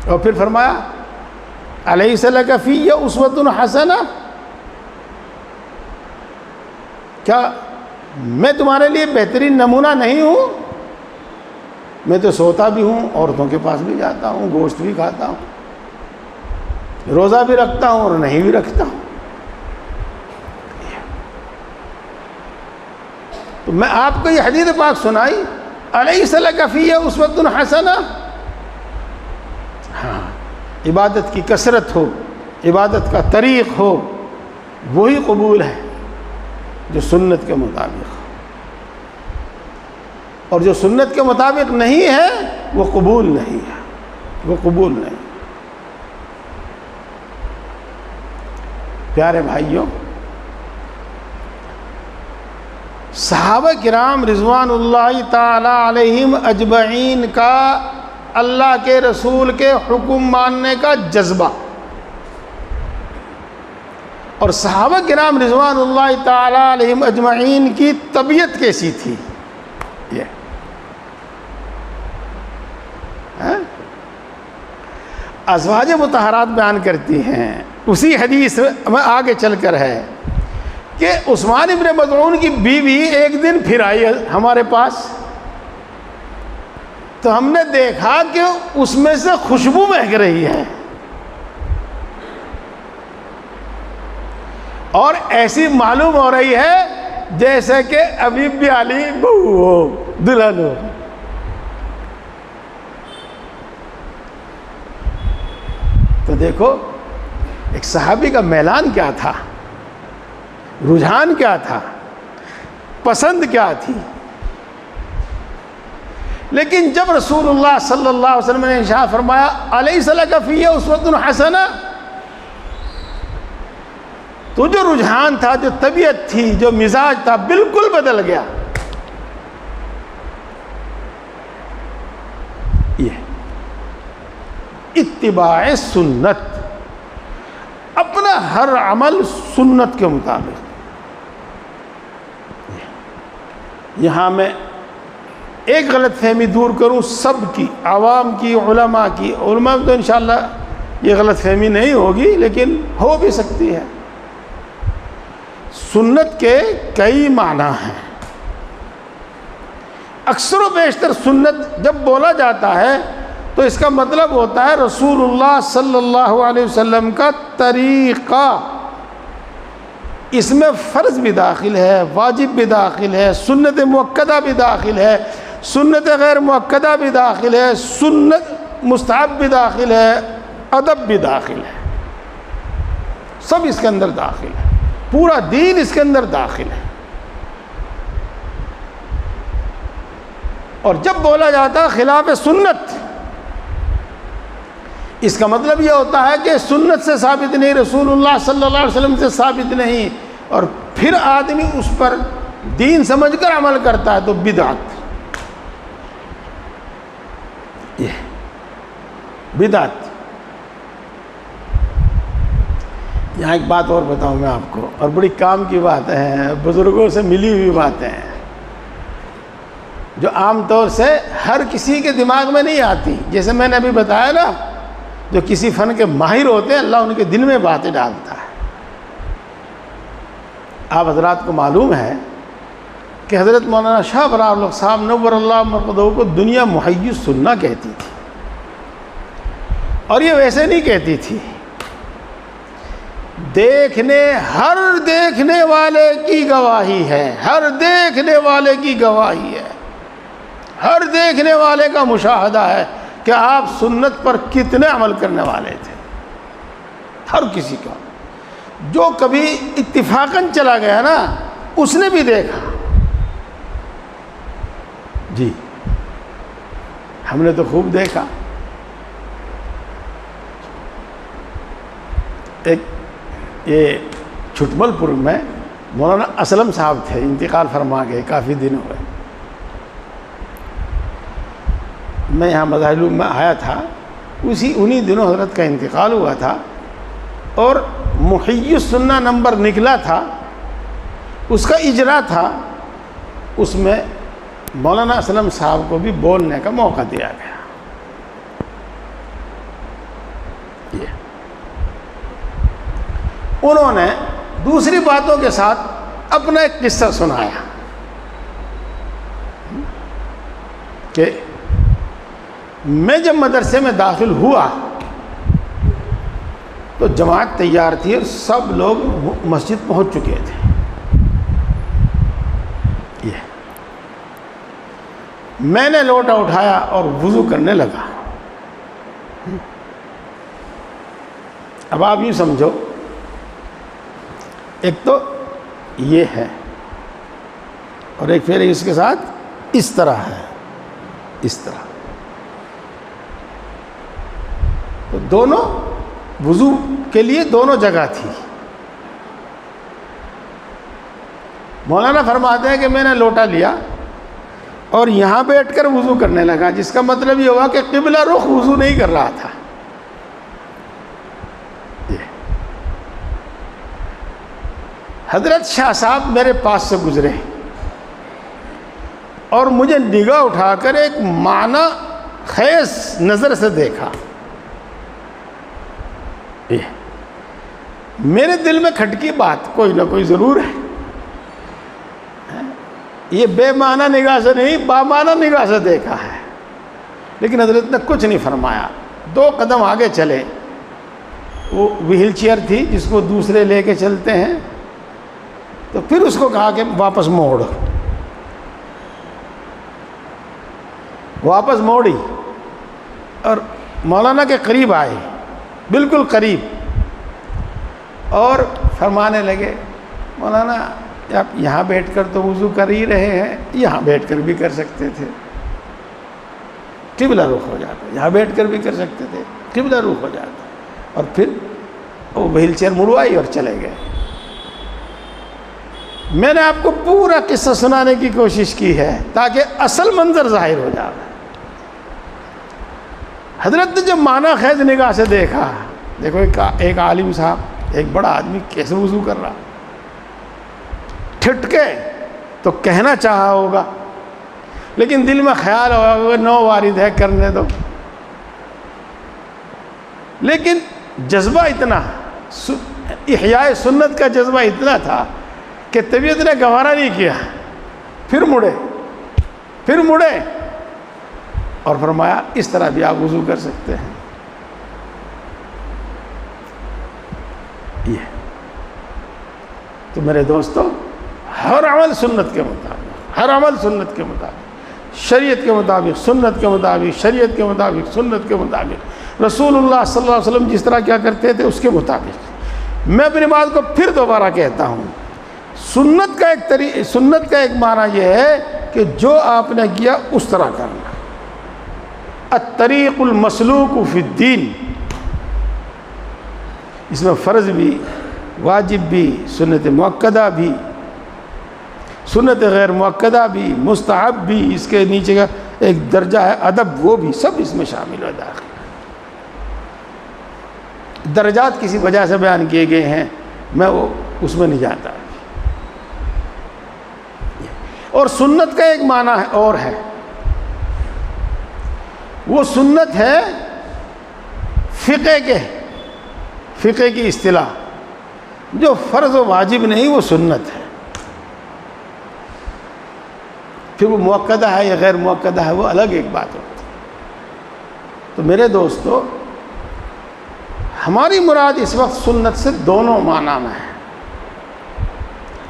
اور پھر فرمایا الیس لک فی اسوۃ حسنہ، کیا میں تمہارے لیے بہترین نمونہ نہیں ہوں؟ میں تو سوتا بھی ہوں، عورتوں کے پاس بھی جاتا ہوں، گوشت بھی کھاتا ہوں، روزہ بھی رکھتا ہوں اور نہیں بھی رکھتا ہوں۔ تو میں آپ کو یہ حدیث پاک سنائی، الیس لک فی اسوۃ حسنہ۔ ہاں، عبادت کی کثرت ہو، عبادت کا طریق ہو، وہی قبول ہے جو سنت کے مطابق، اور جو سنت کے مطابق نہیں ہے وہ قبول نہیں ہے، وہ قبول نہیں۔ پیارے بھائیوں، صحابہ کرام رضوان اللہ تعالی علیہم اجمعین کا اللہ کے رسول کے حکم ماننے کا جذبہ، اور صحابہ کرام رضوان اللہ تعالی علیہم اجمعین کی طبیعت کیسی تھی، یہ ازواج مطہرات بیان کرتی ہیں۔ اسی حدیث میں آگے چل کر ہے کہ عثمان ابن مظعون کی بیوی ایک دن پھر آئی ہمارے پاس، تو ہم نے دیکھا کہ اس میں سے خوشبو مہک رہی ہے، اور ایسی معلوم ہو رہی ہے جیسے کہ ابھی بھی علی بہو ہو، دلہن ہو. تو دیکھو ایک صحابی کا میلان کیا تھا، رجحان کیا تھا، پسند کیا تھی. لیکن جب رسول اللہ صلی اللہ علیہ وسلم نے ارشاد فرمایا الیس لک فی اسوۃ حسنہ، تو جو رجحان تھا، جو طبیعت تھی، جو مزاج تھا، بالکل بدل گیا. یہ اتباع سنت، اپنا ہر عمل سنت کے مطابق. یہاں میں ایک غلط فہمی دور کروں سب کی، عوام کی، علماء کی. علماء تو انشاءاللہ یہ غلط فہمی نہیں ہوگی، لیکن ہو بھی سکتی ہے. سنت کے کئی معنی ہیں. اکثر و بیشتر سنت جب بولا جاتا ہے تو اس کا مطلب ہوتا ہے رسول اللہ صلی اللہ علیہ وسلم کا طریقہ. اس میں فرض بھی داخل ہے، واجب بھی داخل ہے، سنت مؤکدہ بھی داخل ہے، سنت غیر مؤکدہ بھی داخل ہے، سنت مستحب بھی داخل ہے، ادب بھی داخل ہے. سب اس کے اندر داخل ہے، پورا دین اس کے اندر داخل ہے. اور جب بولا جاتا ہے خلاف سنت، اس کا مطلب یہ ہوتا ہے کہ سنت سے ثابت نہیں، رسول اللہ صلی اللہ علیہ وسلم سے ثابت نہیں، اور پھر آدمی اس پر دین سمجھ کر عمل کرتا ہے تو بدعت. یہ بدعت. یہاں ایک بات اور بتاؤں میں آپ کو، اور بڑی کام کی بات ہے، بزرگوں سے ملی ہوئی باتیں ہیں جو عام طور سے ہر کسی کے دماغ میں نہیں آتی. جیسے میں نے ابھی بتایا نا، جو کسی فن کے ماہر ہوتے ہیں اللہ ان کے دل میں باتیں ڈالتا ہے. آپ حضرات کو معلوم ہے کہ حضرت مولانا شاہ برار الحق صاحب نور اللہ مرقدہ کو دنیا محیّ سننا کہتی تھی. اور یہ ویسے نہیں کہتی تھی، ہر دیکھنے والے کی گواہی ہے، ہر دیکھنے والے کی گواہی ہے، ہر دیکھنے والے کا مشاہدہ ہے کہ آپ سنت پر کتنے عمل کرنے والے تھے. ہر کسی کا، جو کبھی اتفاقاً چلا گیا نا اس نے بھی دیکھا. جی ہم نے تو خوب دیکھا. ایک یہ چھٹمل پور میں مولانا اسلم صاحب تھے، انتقال فرما گئے، کافی دن ہوئے. میں یہاں مظاہر میں آیا تھا، انہی دنوں حضرت کا انتقال ہوا تھا، اور محیّ السنہ نمبر نکلا تھا، اس کا اجرا تھا. اس میں مولانا اسلم صاحب کو بھی بولنے کا موقع دیا گیا. انہوں نے دوسری باتوں کے ساتھ اپنا ایک قصہ سنایا کہ میں جب مدرسے میں داخل ہوا تو جماعت تیار تھی اور سب لوگ مسجد پہنچ چکے تھے. یہ میں نے لوٹا اٹھایا اور وضو کرنے لگا. اب آپ یوں سمجھو، ایک تو یہ ہے اور ایک پھر اس کے ساتھ اس طرح ہے، اس طرح. تو دونوں وضو کے لیے دونوں جگہ تھی. مولانا فرماتے ہیں کہ میں نے لوٹا لیا اور یہاں بیٹھ کر وضو کرنے لگا، جس کا مطلب یہ ہوا کہ قبلہ رخ وضو نہیں کر رہا تھا. حضرت شاہ صاحب میرے پاس سے گزرے اور مجھے نگاہ اٹھا کر ایک معنی خیز نظر سے دیکھا. میرے دل میں کھٹکی بات، کوئی نہ کوئی ضرور ہے. یہ بے معنی نگاہ سے نہیں، با معنی نگاہ سے دیکھا ہے. لیکن حضرت نے کچھ نہیں فرمایا. 2 قدم آگے چلے. وہ وہیل چیئر تھی جس کو دوسرے لے کے چلتے ہیں، تو پھر اس کو کہا کہ واپس موڑی اور مولانا کے قریب آئے، بالکل قریب، اور فرمانے لگے مولانا آپ یہاں بیٹھ کر تو وضو کر ہی رہے ہیں، یہاں بیٹھ کر بھی کر سکتے تھے، قبلہ رخ ہو جاتا، یہاں بیٹھ کر بھی کر سکتے تھے، قبلہ رخ ہو جاتا، اور پھر وہ وہیل چیئر مڑوائی اور چلے گئے۔ میں نے آپ کو پورا قصہ سنانے کی کوشش کی ہے تاکہ اصل منظر ظاہر ہو جائے۔ حضرت نے جب معنی خیز نگاہ سے دیکھا، دیکھو ایک عالم صاحب، ایک بڑا آدمی کیسے وضو کر رہا، ٹھٹکے تو کہنا چاہا ہوگا لیکن دل میں خیال ہوگا نو وارد ہے کرنے دو، لیکن جذبہ اتنا، احیاء سنت کا جذبہ اتنا تھا کہ طبیعت نے گوارا نہیں کیا، پھر مڑے اور فرمایا اس طرح بھی آپ وضو کر سکتے ہیں۔ یہ تو میرے دوستو، ہر عمل سنت کے مطابق، ہر عمل سنت کے مطابق، شریعت کے مطابق، سنت کے مطابق، شریعت کے مطابق، سنت کے مطابق، رسول اللہ صلی اللہ علیہ وسلم جس طرح کیا کرتے تھے اس کے مطابق۔ میں اپنی بات کو پھر دوبارہ کہتا ہوں، سنت کا ایک معنی یہ ہے کہ جو آپ نے کیا اس طرح کرنا، الطریق المسلوک فی الدین، اس میں فرض بھی، واجب بھی، سنت مؤکدہ بھی، سنت غیر مؤکدہ بھی، مستحب بھی، اس کے نیچے کا ایک درجہ ہے ادب، وہ بھی سب اس میں شامل ہو داخل۔ درجات کسی وجہ سے بیان کیے گئے ہیں، میں وہ اس میں نہیں جاتا۔ اور سنت کا ایک معنی اور ہے، وہ سنت ہے فقہ کی اصطلاح، جو فرض و واجب نہیں وہ سنت ہے، پھر وہ مؤکدہ ہے یا غیر مؤکدہ ہے وہ الگ ایک بات ہوتی ہے۔ تو میرے دوستو، ہماری مراد اس وقت سنت سے دونوں معنی میں ہے،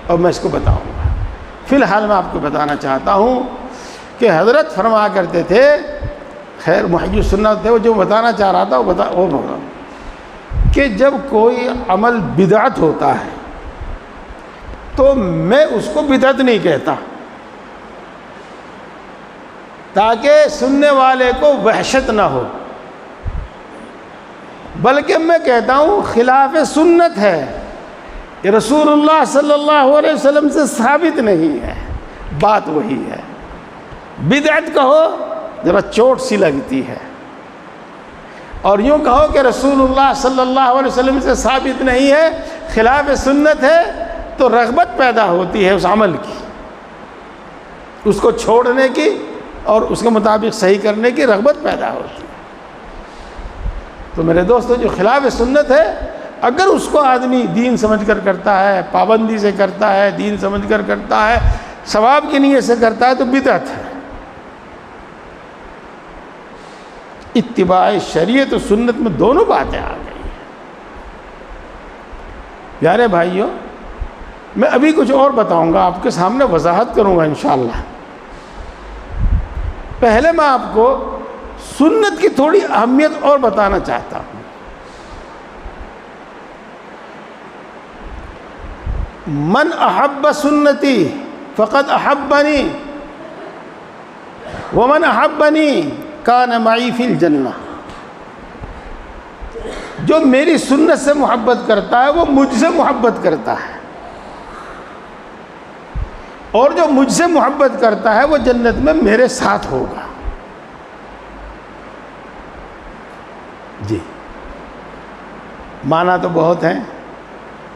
اور میں اس کو بتاؤں گا۔ فی الحال میں آپ کو بتانا چاہتا ہوں کہ حضرت فرمایا کرتے تھے، خیر محی سنت تھے، وہ جو بتانا چاہ رہا تھا وہ بولا کہ جب کوئی عمل بدعت ہوتا ہے تو میں اس کو بدعت نہیں کہتا تاکہ سننے والے کو وحشت نہ ہو، بلکہ میں کہتا ہوں خلاف سنت ہے، یہ رسول اللہ صلی اللہ علیہ وسلم سے ثابت نہیں ہے، بات وہی ہے۔ بدعت کہو ذرا چوٹ سی لگتی ہے، اور یوں کہو کہ رسول اللہ صلی اللہ علیہ وسلم سے ثابت نہیں ہے، خلاف سنت ہے، تو رغبت پیدا ہوتی ہے اس عمل کی، اس کو چھوڑنے کی اور اس کے مطابق صحیح کرنے کی رغبت پیدا ہوتی ہے۔ تو میرے دوستو، جو خلاف سنت ہے، اگر اس کو آدمی دین سمجھ کر کرتا ہے، پابندی سے کرتا ہے، دین سمجھ کر کرتا ہے، ثواب کی نیت سے کرتا ہے، تو بدعت ہے۔ اتباع شریعت و سنت میں دونوں باتیں آ گئی ہیں۔ پیارے بھائیوں، میں ابھی کچھ اور بتاؤں گا، آپ کے سامنے وضاحت کروں گا انشاءاللہ۔ پہلے میں آپ کو سنت کی تھوڑی اہمیت اور بتانا چاہتا ہوں۔ من احب سنتی فقد احبنی ومن احبنی کان معی فی الجنہ، جو میری سنت سے محبت کرتا ہے وہ مجھ سے محبت کرتا ہے، اور جو مجھ سے محبت کرتا ہے وہ جنت میں میرے ساتھ ہوگا۔ جی، معنی تو بہت ہیں،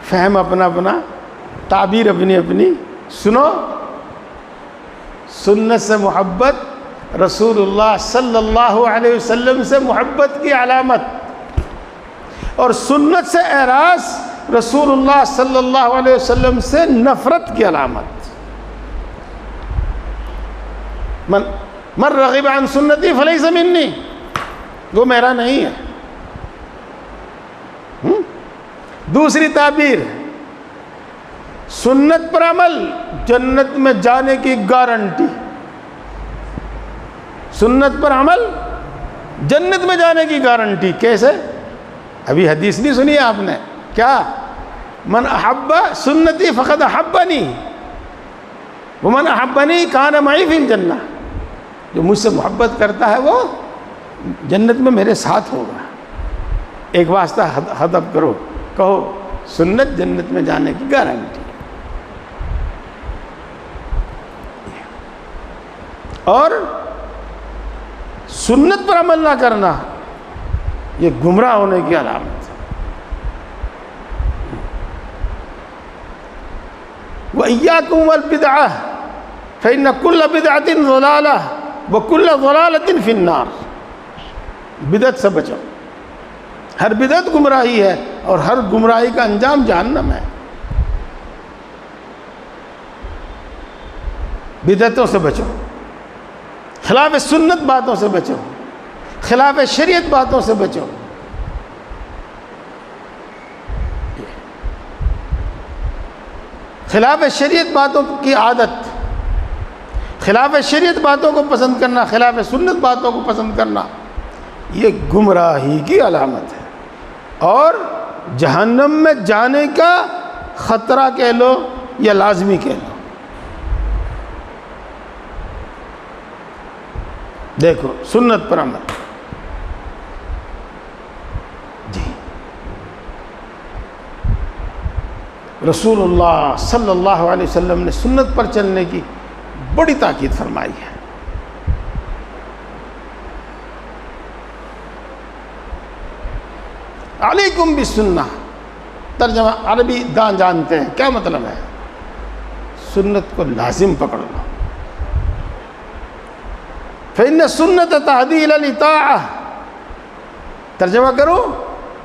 فہم اپنا اپنا، تعبیر اپنی اپنی۔ سنو، سنت سے محبت رسول اللہ صلی اللہ علیہ وسلم سے محبت کی علامت، اور سنت سے اعراض رسول اللہ صلی اللہ علیہ وسلم سے نفرت کی علامت۔ من رغب عن سنتی فلیس منی، وہ میرا نہیں ہے۔ دوسری تعبیر، سنت پر عمل جنت میں جانے کی گارنٹی. سنت پر عمل جنت میں جانے کی گارنٹی. کیسے؟ ابھی حدیث نہیں سنی آپ نے کیا؟ من احب سنتی فقد احبنی ومن احبنی کان معی فی الجنہ. جو مجھ سے محبت کرتا ہے وہ جنت میں میرے ساتھ ہوگا. ایک واسطہ ہدف کرو، کہو سنت جنت میں جانے کی گارنٹی. اور سنت پر عمل نہ کرنا یہ گمراہ ہونے کی علامت ہے. وَإِيَّاكُمْ وَالْبِدْعَةِ فَإِنَّ كُلَّ بِدْعَةٍ ضَلَالَةٍ وَكُلَّ ضَلَالَةٍ فِي النَّارِ. بدعت سے بچو. ہر بدعت گمراہی ہے اور ہر گمراہی کا انجام جہنم ہے. بدعتوں سے بچو، خلاف سنت باتوں سے بچو، خلاف شریعت باتوں سے بچو. خلاف شریعت باتوں کی عادت، خلاف شریعت باتوں کو پسند کرنا، خلاف سنت باتوں کو پسند کرنا یہ گمراہی کی علامت ہے اور جہنم میں جانے کا خطرہ کہہ لو یا لازمی کہہ لو. دیکھو سنت پر عمل. جی رسول اللہ صلی اللہ علیہ وسلم نے سنت پر چلنے کی بڑی تاکید فرمائی ہے. علیکم بالسنہ، ترجمہ عربی دان جانتے ہیں کیا مطلب ہے. سنت کو لازم پکڑ لو. فإن سنت تہدی الی الاطاعہ. ترجمہ کرو،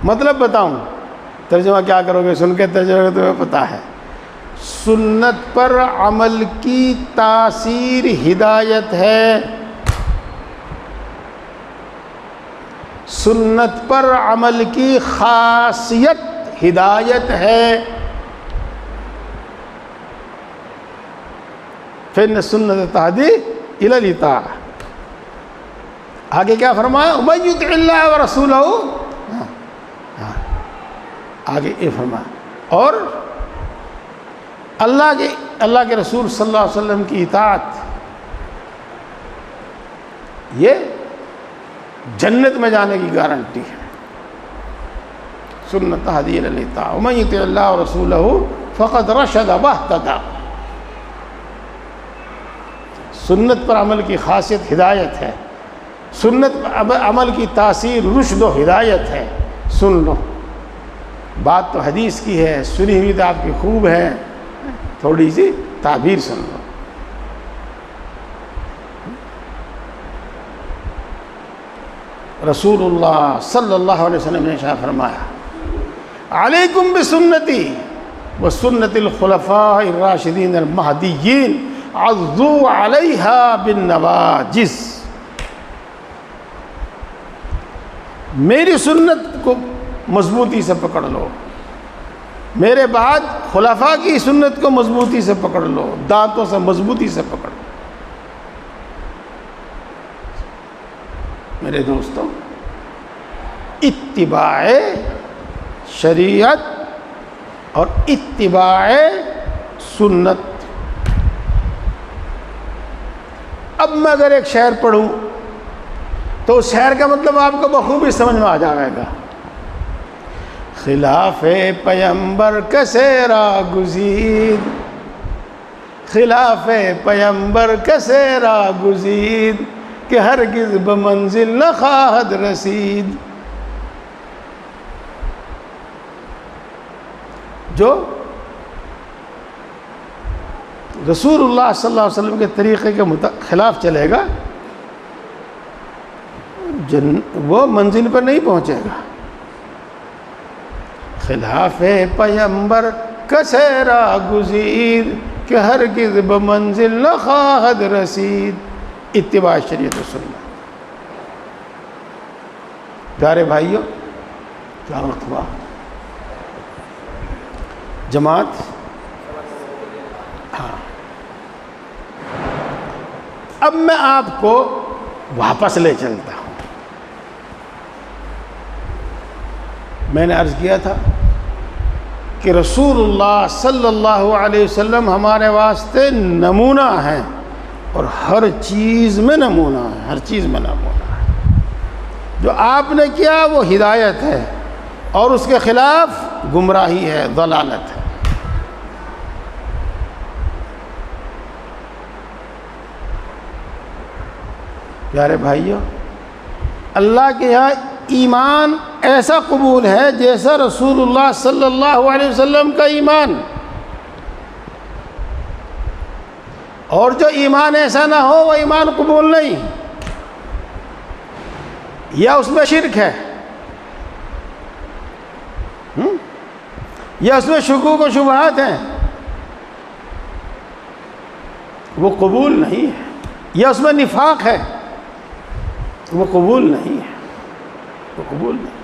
مطلب بتاؤں. ترجمہ کیا کرو گے؟ سن کے ترجمہ تمہیں پتہ ہے. سنت پر عمل کی تاثیر ہدایت ہے. سنت پر عمل کی خاصیت ہدایت ہے. فإن سنت تہدی الی الاطاعہ. آگے کیا فرمایا؟ وَمَن يُطِعِ اللَّهَ وَرَسُولَهُ. آگے یہ فرمایا اور اللہ کے رسول صلی اللہ علیہ وسلم کی اطاعت یہ جنت میں جانے کی گارنٹی ہے. سنت تہدی الی الاطاعہ وَمَن يُطِعِ اللَّهَ وَرَسُولَهُ فَقَدْ رَشَدَ وَاهْتَدَىٰ. سنت پر عمل کی خاصیت ہدایت ہے. سنت پر عمل کی تاثیر رشد و ہدایت ہے. سن لو، بات تو حدیث کی ہے، سنی ہوئی تو آپ کی خوب ہے، تھوڑی سی تعبیر سن لو. رسول اللہ صلی اللہ علیہ وسلم نے ارشاد فرمایا علیکم بسنتی وسنت الخلفاء الراشدین المہدیین عضوا علیہا بالنواجذ. میری سنت کو مضبوطی سے پکڑ لو، میرے بعد خلفاء کی سنت کو مضبوطی سے پکڑ لو، دانتوں سے مضبوطی سے پکڑ لو. میرے دوستوں، اتباع شریعت اور اتباع سنت. اب میں اگر ایک شعر پڑھوں تو اس شعر کا مطلب آپ کو بخوبی سمجھ میں آ جائے گا. خلاف پیمبر کسے را گزید، خلاف پیمبر کسے را گزید کہ ہرگز بمنزل نہ خواہد رسید. جو رسول اللہ صلی اللہ علیہ وسلم کے طریقے کے خلاف چلے گا وہ منزل پر نہیں پہنچے گا. خلاف پیمبر کسے را گزید کہ ہرگز بمنزل نہ خواہد رسید. اتباع شریعت و سنت. پیارے بھائیوں، کیا وقت ہوا؟ جماعت اب میں آپ کو واپس لے چلتا ہوں۔ میں نے عرض کیا تھا کہ رسول اللہ صلی اللہ علیہ وسلم ہمارے واسطے نمونہ ہیں، اور ہر چیز میں نمونہ ہے، ہر چیز میں نمونہ ہے۔ جو آپ نے کیا وہ ہدایت ہے، اور اس کے خلاف گمراہی ہے، ضلالت ہے۔ پیارے بھائیو، اللہ کے یہاں ایمان ایسا قبول ہے جیسا رسول اللہ صلی اللہ علیہ وسلم کا ایمان، اور جو ایمان ایسا نہ ہو وہ ایمان قبول نہیں، یا اس میں شرک ہے، یا اس میں شکوک و شبہات ہیں، وہ قبول نہیں ہے، یا اس میں نفاق ہے، وہ قبول نہیں ہے، وہ قبول نہیں۔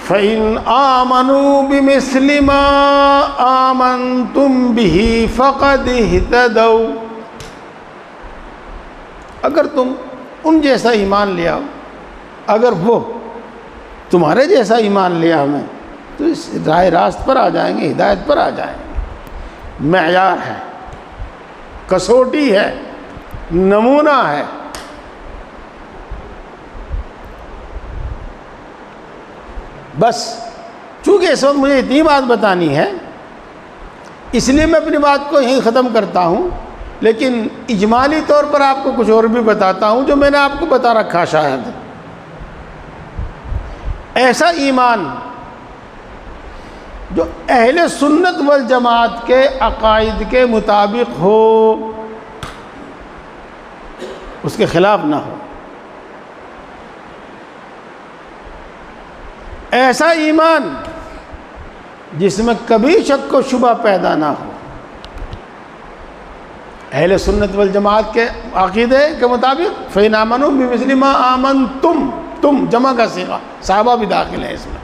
فَإِنْ آمَنُوا بِمِثْلِ مَا آمَنْتُمْ بِهِ فَقَدِ اهْتَدَوْا، اگر تم ان جیسا ایمان لے آؤ، اگر وہ تمہارے جیسا ایمان لے آؤ میں، تو اس راہ راست پر آ جائیں گے، ہدایت پر آ جائیں گے۔ معیار ہے، کسوٹی ہے، نمونہ ہے۔ بس چونکہ اس وقت مجھے اتنی بات بتانی ہے، اس لیے میں اپنی بات کو یہیں ختم کرتا ہوں، لیکن اجمالی طور پر آپ کو کچھ اور بھی بتاتا ہوں جو میں نے آپ کو بتا رکھا شاید۔ ایسا ایمان جو اہل سنت والجماعت کے عقائد کے مطابق ہو، اس کے خلاف نہ ہو، ایسا ایمان جس میں کبھی شک و شبہ پیدا نہ ہو، اہل سنت والجماعت کے عقیدے کے مطابق فَإِنْ آمَنُوا بِمِثْلِ مَا آمَنْتُمْ، تم جمع کا صیغہ، صحابہ بھی داخل ہیں اس میں،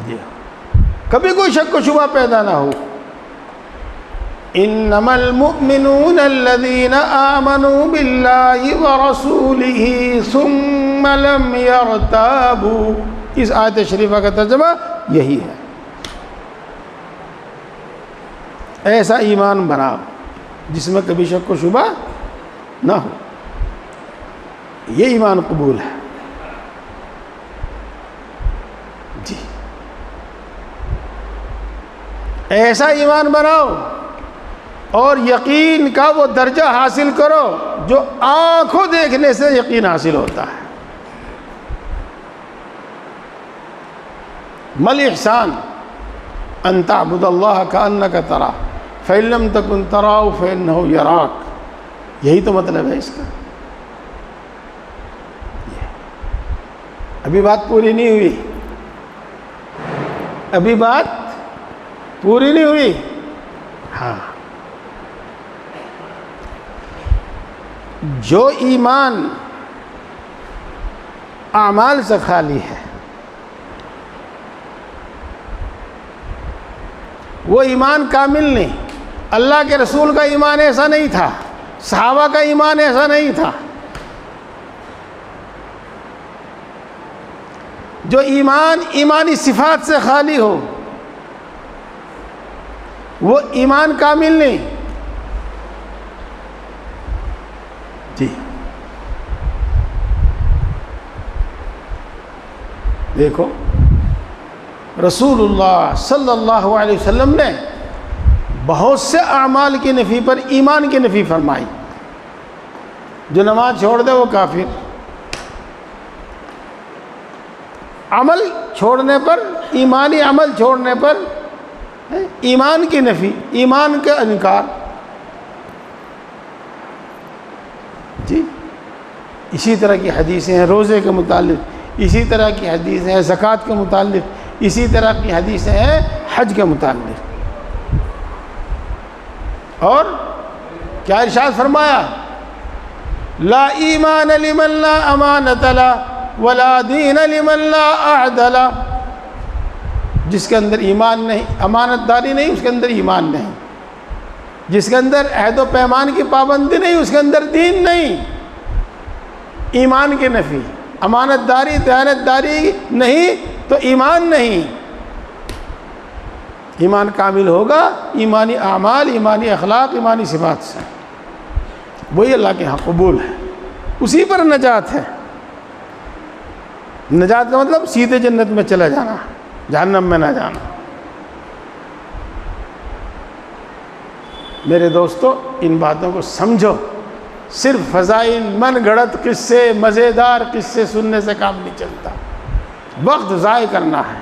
جی کبھی کوئی شک و شبہ پیدا نہ ہو۔ انما المؤمنون الذين آمنوا بالله ورسوله ثم لم يرتابوا، اس آیت شریفہ کا ترجمہ یہی ہے۔ ایسا ایمان بناؤ جس میں کبھی شک و شبہ نہ ہو، یہ ایمان قبول ہے۔ جی ایسا ایمان بناؤ اور یقین کا وہ درجہ حاصل کرو جو آنکھوں دیکھنے سے یقین حاصل ہوتا ہے۔ مل احسان ان تعبد اللہ کانک تراہ فإن لم تکن تراہ فإنہ یراک، یہی تو مطلب ہے اس کا۔ ابھی بات پوری نہیں ہوئی، ابھی بات پوری نہیں ہوئی۔ ہاں، جو ایمان اعمال سے خالی ہے وہ ایمان کامل نہیں۔ اللہ کے رسول کا ایمان ایسا نہیں تھا، صحابہ کا ایمان ایسا نہیں تھا۔ جو ایمان ایمانی صفات سے خالی ہو وہ ایمان کامل نہیں۔ جی دیکھو، رسول اللہ صلی اللہ علیہ وسلم نے بہت سے اعمال کی نفی پر ایمان کی نفی فرمائی۔ جو نماز چھوڑ دے وہ کافر، عمل چھوڑنے پر، ایمانی عمل چھوڑنے پر ایمان کی نفی، ایمان کا انکار۔ جی اسی طرح کی حدیثیں ہیں روزے کے متعلق، اسی طرح کی حدیثیں ہیں زکوٰۃ کے متعلق، اسی طرح کی حدیثیں ہیں حج کے متعلق۔ اور کیا ارشاد فرمایا؟ لا ایمان لمن لا امانت له ولا دین لمن لا عہد له، جس کے اندر ایمان نہیں، امانت داری نہیں، اس کے اندر ایمان نہیں۔ جس کے اندر عہد و پیمان کی پابندی نہیں، اس کے اندر دین نہیں، ایمان کی نفی، امانت داری دیانت داری نہیں تو ایمان نہیں۔ ایمان کامل ہوگا ایمانی اعمال، ایمانی اخلاق، ایمانی صفات سے، وہی اللہ کے ہاں قبول ہے، اسی پر نجات ہے۔ نجات کا مطلب سیدھے جنت میں چلا جانا، جہنم میں نہ جانا۔ میرے دوستو ان باتوں کو سمجھو، صرف فضائل، من گھڑت قصے، مزیدار قصے سننے سے کام نہیں چلتا، وقت ضائع کرنا ہے۔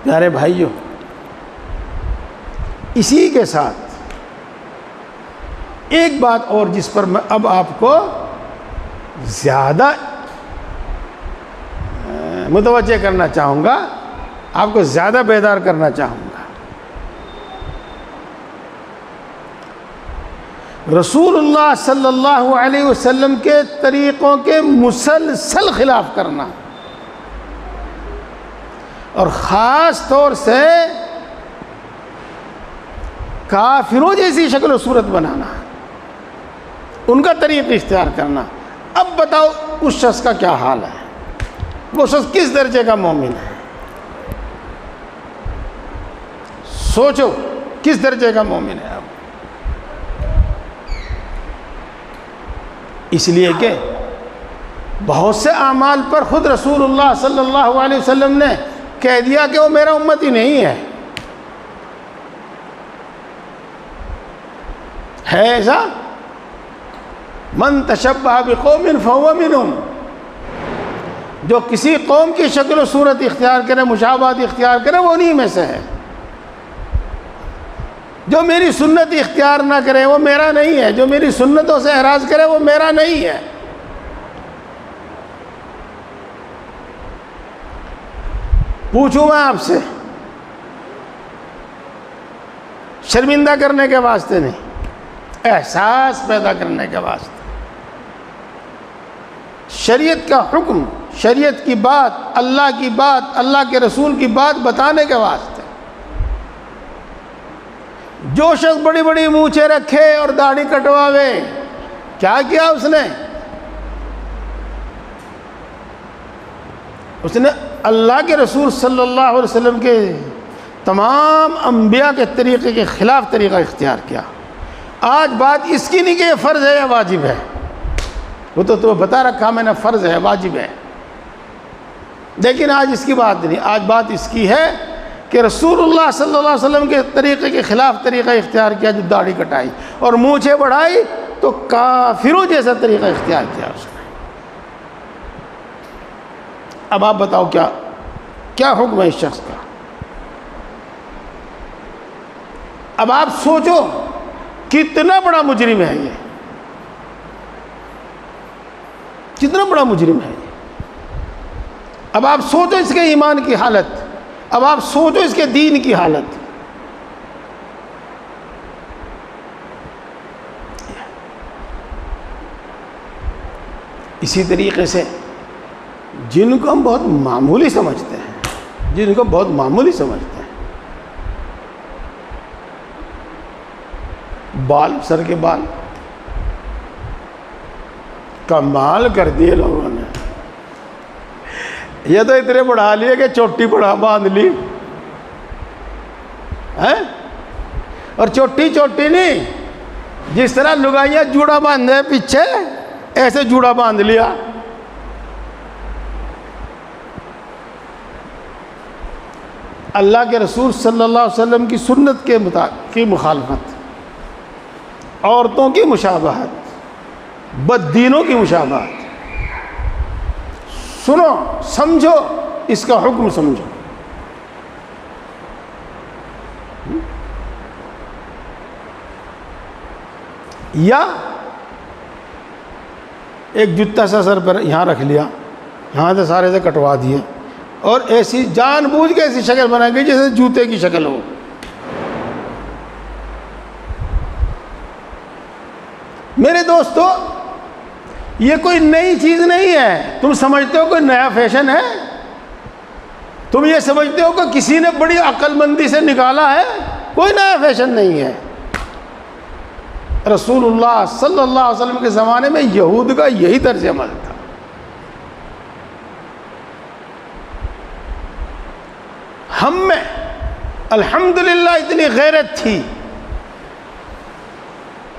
پیارے بھائیوں، اسی کے ساتھ ایک بات اور جس پر میں اب آپ کو زیادہ متوجہ کرنا چاہوں گا، آپ کو زیادہ بیدار کرنا چاہوں گا۔ رسول اللہ صلی اللہ علیہ وسلم کے طریقوں کے مسلسل خلاف کرنا، اور خاص طور سے کافروں جیسی شکل و صورت بنانا، ان کا طریق اختیار کرنا۔ اب بتاؤ اس شخص کا کیا حال ہے، وہ شخص کس درجے کا مومن ہے؟ سوچو کس درجے کا مومن ہے اب۔ اس لیے کہ بہت سے اعمال پر خود رسول اللہ صلی اللہ علیہ وسلم نے کہہ دیا کہ وہ میرا امتی نہیں ہے۔ ہے ایسا؟ من تشبہ بقوم فہو منہم، جو کسی قوم کی شکل و صورت اختیار کرے، مشابہت اختیار کرے، وہ انہی میں سے ہے۔ جو میری سنت اختیار نہ کرے وہ میرا نہیں ہے، جو میری سنتوں سے اعراض کرے وہ میرا نہیں ہے۔ پوچھوں میں آپ سے، شرمندہ کرنے کے واسطے نہیں، احساس پیدا کرنے کے واسطے، شریعت کا حکم، شریعت کی بات، اللہ کی بات، اللہ کے رسول کی بات بتانے کے واسطے۔ جو شخص بڑی بڑی مونچھیں رکھے اور داڑھی کٹواوے، کیا کیا اس نے اللہ کے رسول صلی اللہ علیہ وسلم کے تمام انبیاء کے طریقے کے خلاف طریقہ اختیار کیا۔ آج بات اس کی نہیں کہ یہ فرض ہے یا واجب ہے، وہ تو تمہیں بتا رکھا میں نے، فرض ہے، واجب ہے، لیکن آج اس کی بات نہیں۔ آج بات اس کی ہے کہ رسول اللہ صلی اللہ علیہ وسلم کے طریقے کے خلاف طریقہ اختیار کیا، جو داڑھی کٹائی اور مونچھیں بڑھائی، تو کافروں جیسا طریقہ اختیار کیا اس نے۔ اب آپ بتاؤ کیا حکم ہے اس شخص کا؟ اب آپ سوچو کتنا بڑا مجرم ہے یہ، کتنا بڑا مجرم ہے یہ۔ اب آپ سوچو اس کے ایمان کی حالت، اب آپ سوچو اس کے دین کی حالت۔ اسی طریقے سے جن کو ہم بہت معمولی سمجھتے ہیں، جن کو بہت معمولی سمجھتے ہیں، بال، سر کے بال، کمال کر دیے لوگوں نے۔ یہ تو اتنے بڑھا لیے کہ چوٹی بڑھا باندھ لی ہے، اور چوٹی نہیں، جس طرح لگائیاں جوڑا باندھے پیچھے، ایسے جوڑا باندھ لیا۔ اللہ کے رسول صلی اللہ علیہ وسلم کی سنت کی مخالفت، عورتوں کی مشابہت، بددینوں کی مشابہت۔ سنو، سمجھو، اس کا حکم سمجھو۔ یا ایک جوتا سا سر پر یہاں رکھ لیا، یہاں سے سارے سے کٹوا دیے، اور ایسی جان بوجھ کے ایسی شکل بنا گئی جیسے جوتے کی شکل ہو۔ میرے دوستو، یہ کوئی نئی چیز نہیں ہے، تم سمجھتے ہو کوئی نیا فیشن ہے؟ تم یہ سمجھتے ہو کہ کسی نے بڑی عقل مندی سے نکالا ہے؟ کوئی نیا فیشن نہیں ہے. رسول اللہ صلی اللہ علیہ وسلم کے زمانے میں یہود کا یہی طرز عمل تھا. ہم میں الحمدللہ اتنی غیرت تھی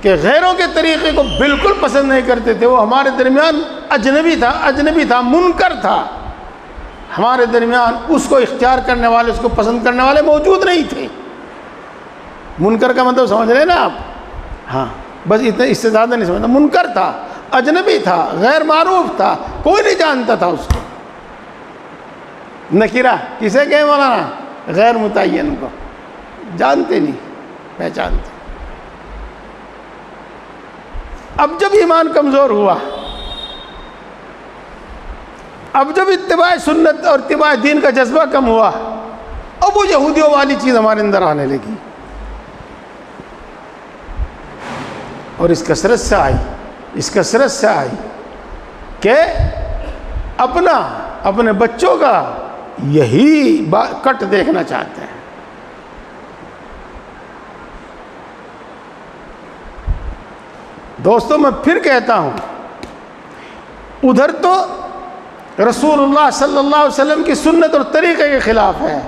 کہ غیروں کے طریقے کو بالکل پسند نہیں کرتے تھے. وہ ہمارے درمیان اجنبی تھا، منکر تھا. ہمارے درمیان اس کو اختیار کرنے والے، اس کو پسند کرنے والے موجود نہیں تھے. منکر کا مطلب سمجھ رہے ہیں نا آپ؟ ہاں، بس اتنا، اس سے زیادہ نہیں سمجھتا. منکر تھا، اجنبی تھا، غیر معروف تھا، کوئی نہیں جانتا تھا اس کو. نکیرہ کسے کہیں مولانا؟ غیر متعین کو. جانتے نہیں، پہچانتے. اب جب ایمان کمزور ہوا، اب جب اتباع سنت اور اتباع دین کا جذبہ کم ہوا، اب وہ یہودیوں والی چیز ہمارے اندر آنے لگی. اور اس کثرت سے آئی کہ اپنے بچوں کا یہی کٹ دیکھنا چاہتے ہیں. دوستوں میں پھر کہتا ہوں، ادھر تو رسول اللہ صلی اللہ علیہ وسلم کی سنت اور طریقے کے خلاف ہے،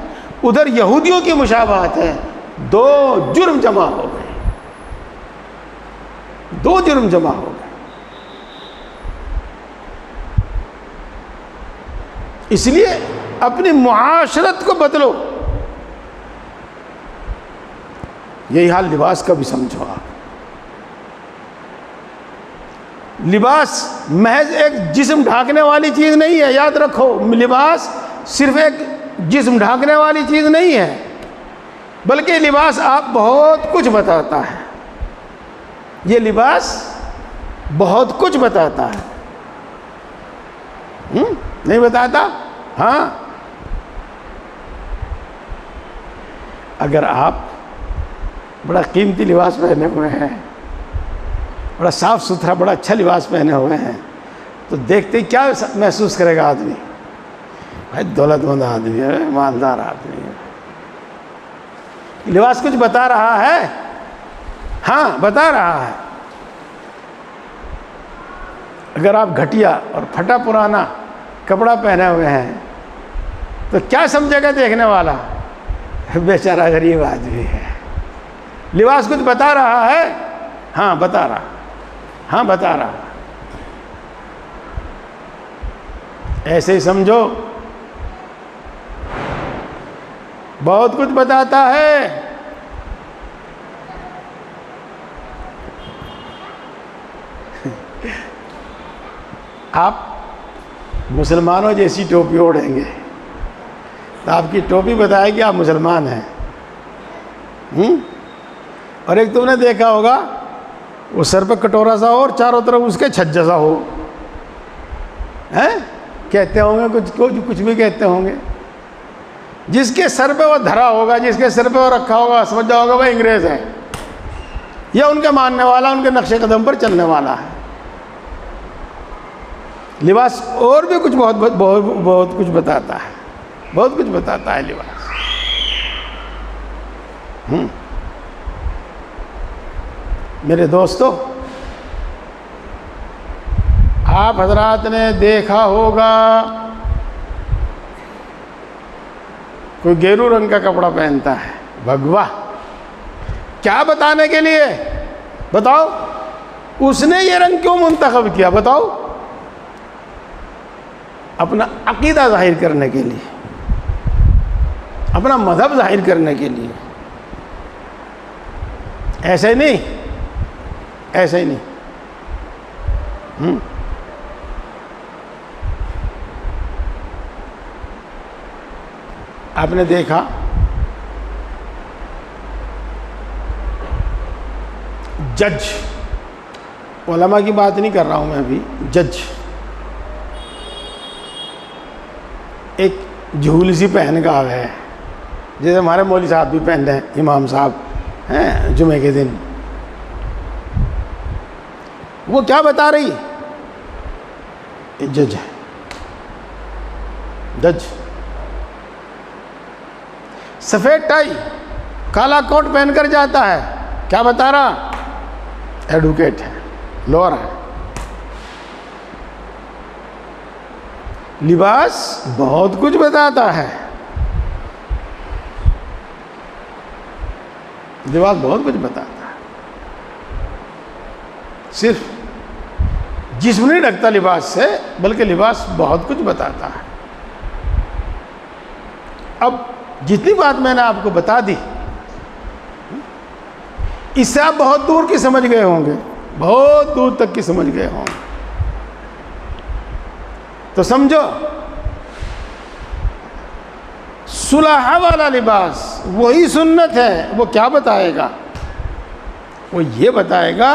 ادھر یہودیوں کی مشابہت ہے. دو جرم جمع ہو گئے. اس لیے اپنی معاشرت کو بدلو. یہی حال لباس کا بھی سمجھو آپ. لباس محض ایک جسم ڈھانکنے والی چیز نہیں ہے، یاد رکھو. لباس صرف ایک جسم ڈھانکنے والی چیز نہیں ہے، بلکہ لباس آپ بہت کچھ بتاتا ہے. یہ لباس بہت کچھ بتاتا ہے. نہیں بتاتا؟ ہاں. اگر آپ بڑا قیمتی لباس پہنے ہوئے ہیں، بڑا صاف ستھرا، بڑا اچھا لباس پہنے ہوئے ہیں، تو دیکھتے کیا محسوس کرے گا آدمی؟ بھائی دولت مند آدمی ہے، مالدار آدمی ہے. لباس کچھ بتا رہا ہے. ہاں، بتا رہا ہے. اگر آپ گھٹیا اور پھٹا پرانا کپڑا پہنے ہوئے ہیں تو کیا سمجھے گا دیکھنے والا؟ بیچارہ غریب آدمی ہے. لباس کچھ بتا رہا ہے. ہاں بتا رہا. ایسے ہی سمجھو، بہت کچھ بتاتا ہے. آپ مسلمانوں جیسی ٹوپی اوڑھیں گے تو آپ کی ٹوپی بتائے گی آپ مسلمان ہیں. اور ایک تم نے دیکھا ہوگا، وہ سر پہ کٹورا سا ہو اور چاروں طرف اس کے چھج جیسا ہو. کہتے ہوں گے کچھ بھی کہتے ہوں گے. جس کے سر پہ وہ دھرا ہوگا، جس کے سر پہ وہ رکھا ہوگا، سمجھ جاؤ گا وہ انگریز ہے، یا ان کے ماننے والا، ان کے نقش قدم پر چلنے والا ہے. لباس اور بھی کچھ بہت کچھ بتاتا ہے. بہت کچھ بتاتا ہے لباس. میرے دوستو، آپ حضرات نے دیکھا ہوگا کوئی گیرو رنگ کا کپڑا پہنتا ہے. بھگوا کیا بتانے کے لیے؟ بتاؤ، اس نے یہ رنگ کیوں منتخب کیا؟ بتاؤ. اپنا عقیدہ ظاہر کرنے کے لیے، اپنا مذہب ظاہر کرنے کے لیے. ایسے ہی نہیں. آپ نے دیکھا جج، علماء کی بات نہیں کر رہا ہوں میں ابھی، جج ایک جھول سی پہن کا ہے، جیسے ہمارے مولوی صاحب بھی پہن رہے ہیں، امام صاحب ہیں جمعے کے دن. وہ کیا بتا رہی؟ جج ہے. جج سفید ٹائی کالا کوٹ پہن کر جاتا ہے، کیا بتا رہا؟ ایڈوکیٹ ہے، لوئر ہے۔ لباس بہت کچھ بتاتا ہے، لباس بہت کچھ بتاتا ہے، صرف جسم نہیں ڈھکتا لباس سے، بلکہ لباس بہت کچھ بتاتا ہے۔ اب جتنی بات میں نے آپ کو بتا دی، اس سے آپ بہت دور کی سمجھ گئے ہوں گے، بہت دور تک کی سمجھ گئے ہوں گے۔ تو سمجھو، صلح والا لباس وہی سنت ہے۔ وہ کیا بتائے گا؟ وہ یہ بتائے گا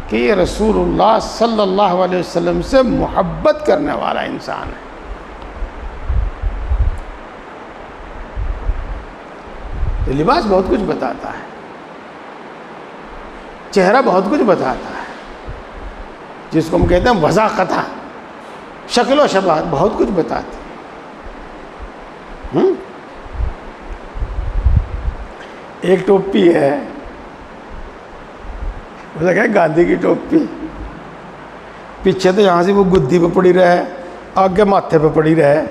کہ یہ رسول اللہ صلی اللہ علیہ وسلم سے محبت کرنے والا انسان ہے۔ تو لباس بہت کچھ بتاتا ہے، چہرہ بہت کچھ بتاتا ہے، جس کو ہم کہتے ہیں وضاحت، شکل و شباہت بہت کچھ بتاتی ہے۔ ایک ٹوپی ہے، اسے کہ گاندھی کی ٹوپی، پیچھے تو یہاں سے وہ گدی پہ پڑی رہے، آگے ماتھے پہ پڑی رہے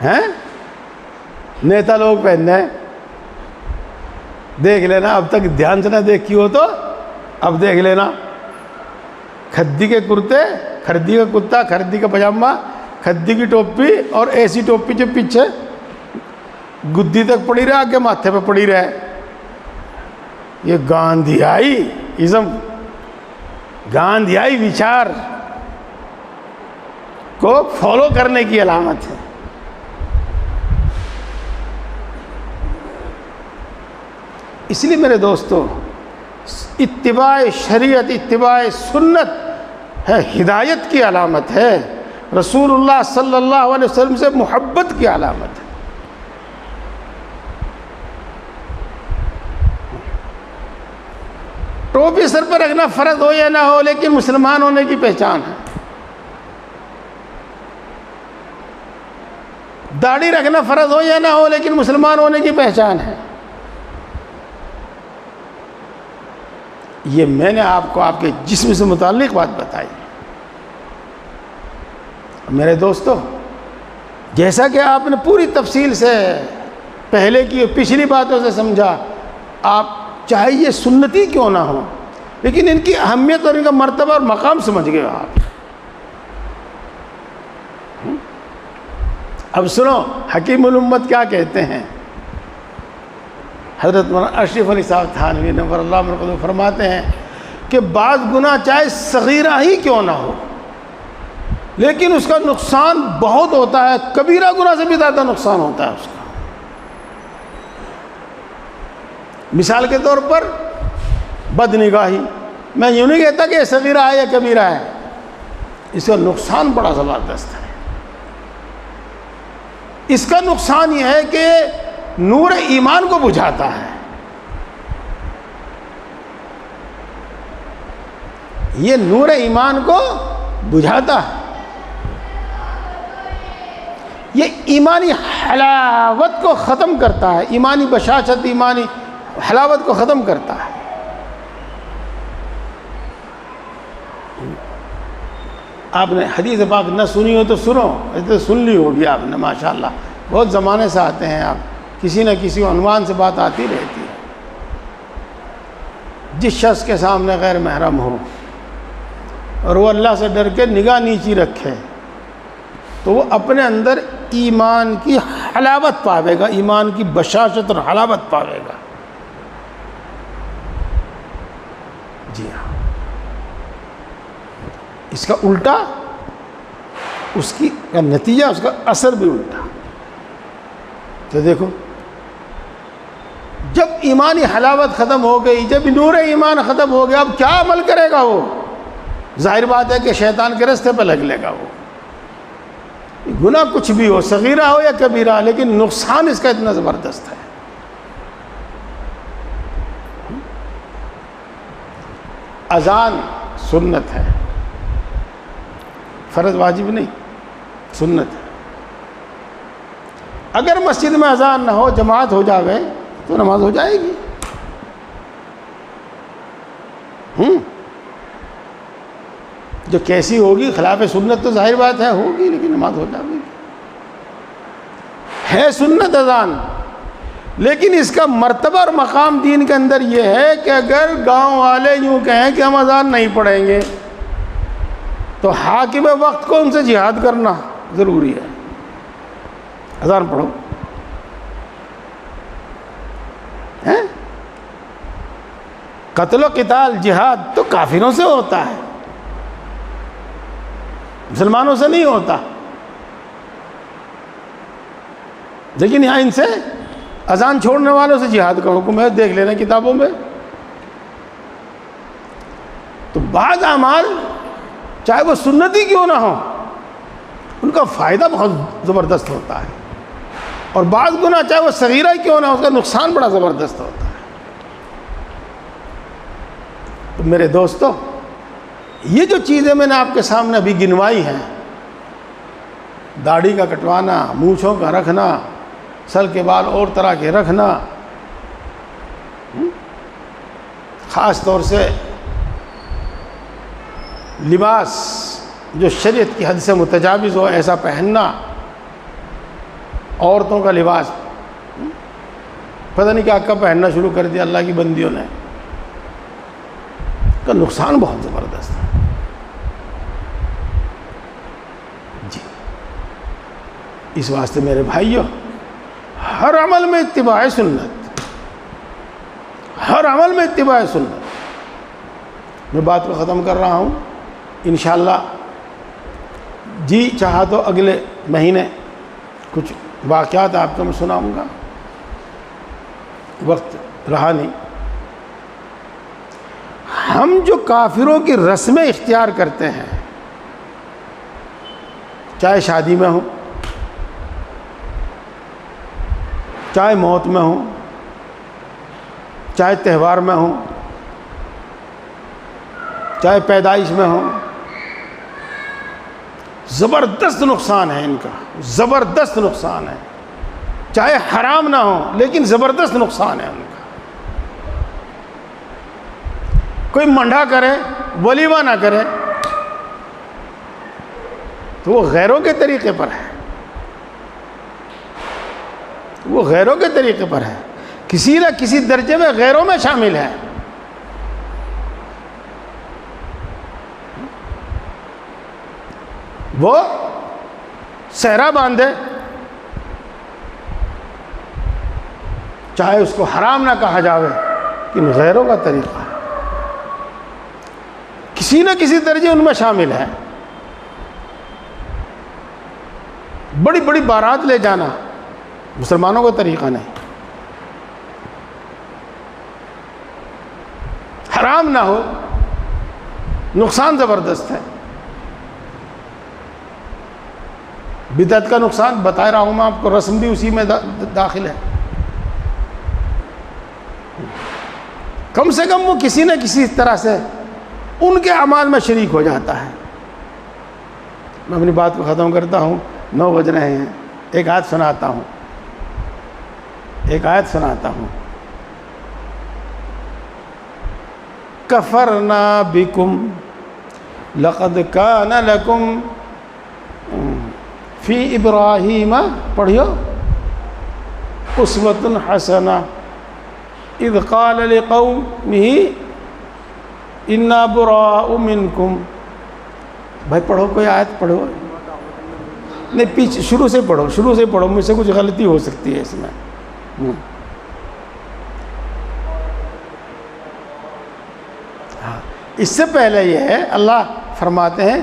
ہیں، نیتا لوگ پہننے۔ دیکھ لینا، اب تک دھیان سے نہ دیکھی ہو تو اب دیکھ لینا، کھدی کے کرتے، کھردی کا کتا، کھردی کا پاجامہ، کھدی کی ٹوپی، اور ایسی ٹوپی جو پیچھے گدی تک پڑی رہے، آگے ماتھے پہ پڑی رہے۔ یہ گاندھیائی ازم، گاندھیائی وچار کو فالو کرنے کی علامت ہے۔ اس لیے میرے دوستو، اتباع شریعت، اتباع سنت ہے ہدایت کی علامت ہے، رسول اللہ صلی اللہ علیہ وسلم سے محبت کی علامت ہے۔ ٹوپی سر پر رکھنا فرض ہو یا نہ ہو، لیکن مسلمان ہونے کی پہچان ہے۔ داڑھی رکھنا فرض ہو یا نہ ہو، لیکن مسلمان ہونے کی پہچان ہے۔ یہ میں نے آپ کو آپ کے جسم سے متعلق بات بتائی۔ میرے دوستو، جیسا کہ آپ نے پوری تفصیل سے پہلے کی پچھلی باتوں سے سمجھا، آپ چاہے یہ سنتی کیوں نہ ہو، لیکن ان کی اہمیت اور ان کا مرتبہ اور مقام سمجھ گئے آپ۔ اب سنو، حکیم الامت کیا کہتے ہیں؟ حضرت مولانا اشرف علی صاحب تھانوی نور اللہ مرقدہ فرماتے ہیں کہ بعض گناہ چاہے صغیرہ ہی کیوں نہ ہو، لیکن اس کا نقصان بہت ہوتا ہے، کبیرہ گناہ سے بھی زیادہ نقصان ہوتا ہے اس کا۔ مثال کے طور پر بد نگاہی، میں یوں نہیں کہتا کہ یہ صغیرہ ہے یا کبیرہ ہے، اس کا نقصان بڑا زبردست ہے۔ اس کا نقصان یہ ہے کہ نور ایمان کو بجھاتا ہے۔ یہ نور ایمان کو بجھاتا ہے، یہ ایمانی حلاوت کو ختم کرتا ہے، ایمانی بشاشت، ایمانی حلاوت کو ختم کرتا ہے۔ آپ نے حدیث پاک نہ سنی ہو تو سنو، ایسے سن لی ہوگی آپ نے، ماشاءاللہ بہت زمانے سے آتے ہیں آپ، کسی نہ کسی عنوان سے بات آتی رہتی ہے۔ جس شخص کے سامنے غیر محرم ہو اور وہ اللہ سے ڈر کے نگاہ نیچی رکھے، تو وہ اپنے اندر ایمان کی حلاوت پاوے گا، ایمان کی بشاشت اور حلاوت پاوے گا۔ جی ہاں، اس کا الٹا، اس کی نتیجہ، اس کا اثر بھی الٹا۔ تو دیکھو، جب ایمانی حلاوت ختم ہو گئی، جب نور ایمان ختم ہو گیا، اب کیا عمل کرے گا وہ؟ ظاہر بات ہے کہ شیطان کے راستے پہ لگ لے گا وہ۔ گناہ کچھ بھی ہو، صغیرہ ہو یا کبیرہ، لیکن نقصان اس کا اتنا زبردست ہے۔ اذان سنت ہے، فرض واجب نہیں، سنت ہے۔ اگر مسجد میں اذان نہ ہو، جماعت ہو جاوے تو نماز ہو جائے گی۔ جو کیسی ہوگی، خلاف سنت تو ظاہر بات ہے ہوگی، لیکن نماز ہو جائے گی۔ ہے سنت اذان، لیکن اس کا مرتبہ اور مقام دین کے اندر یہ ہے کہ اگر گاؤں والے یوں کہیں کہ ہم اذان نہیں پڑھیں گے تو حاکم وقت کو ان سے جہاد کرنا ضروری ہے، اذان پڑھو۔ قتل و قتال جہاد تو کافروں سے ہوتا ہے، مسلمانوں سے نہیں ہوتا، لیکن یہاں ان سے اذان چھوڑنے والوں سے جہاد کا حکم ہے، دیکھ لینا کتابوں میں۔ تو بعض اعمال چاہے وہ سنتی کیوں نہ ہو، ان کا فائدہ بہت زبردست ہوتا ہے، اور بعض گناہ چاہے وہ صغیرہ کیوں نہ ہو، اس کا نقصان بڑا زبردست ہوتا ہے۔ تو میرے دوستو، یہ جو چیزیں میں نے آپ کے سامنے ابھی گنوائی ہیں، داڑھی کا کٹوانا، مونچھوں کا رکھنا، سل کے بال اور طرح کے رکھنا، خاص طور سے لباس جو شریعت کی حد سے متجاوز ہو ایسا پہننا، عورتوں کا لباس پتہ نہیں کیا کب پہننا شروع کر دیا اللہ کی بندیوں نے، کا نقصان بہت زبردست ہے۔ جی اس واسطے میرے بھائیوں، ہر عمل میں اتباع سنت، ہر عمل میں اتباع سنت۔ میں بات کو ختم کر رہا ہوں، انشاءاللہ جی چاہا تو اگلے مہینے کچھ واقعات آپ کو میں سناؤں گا، وقت رہا نہیں۔ ہم جو کافروں کی رسمیں اختیار کرتے ہیں، چاہے شادی میں ہو، چاہے موت میں ہو، چاہے تہوار میں ہو، چاہے پیدائش میں ہو، زبردست نقصان ہے ان کا، زبردست نقصان ہے۔ چاہے حرام نہ ہو لیکن زبردست نقصان ہے ان کا۔ کوئی منڈا کرے، ولیمہ نہ کرے تو وہ غیروں کے طریقے پر ہے، وہ غیروں کے طریقے پر ہے، کسی نہ کسی درجے میں غیروں میں شامل ہے۔ وہ صحرا باندھے، چاہے اس کو حرام نہ کہا جاوے لیکن غیروں کا طریقہ ہے، کسی نہ کسی درجے ان میں شامل ہے۔ بڑی بڑی بارات لے جانا مسلمانوں کا طریقہ نہیں، حرام نہ ہو، نقصان زبردست ہے۔ بدعت کا نقصان بتا رہا ہوں میں آپ کو، رسم بھی اسی میں داخل ہے۔ کم سے کم وہ کسی نہ کسی طرح سے ان کے اعمال میں شریک ہو جاتا ہے۔ میں اپنی بات کو ختم کرتا ہوں، 9 بج رہے ہیں۔ ایک آیت سناتا ہوں، ایک آیت سناتا ہوں۔ کفرنا بکم لقد کان لکم فی ابراہیم، پڑھیو، اسوۃ حسنہ اذ قال لقومہ انا براء منکم۔ بھائی پڑھو، کوئی آیت پڑھو، نہیں پیچھے شروع سے پڑھو، شروع سے پڑھو، مجھ سے کچھ غلطی ہو سکتی ہے اس میں۔ اس سے پہلے یہ ہے، اللہ فرماتے ہیں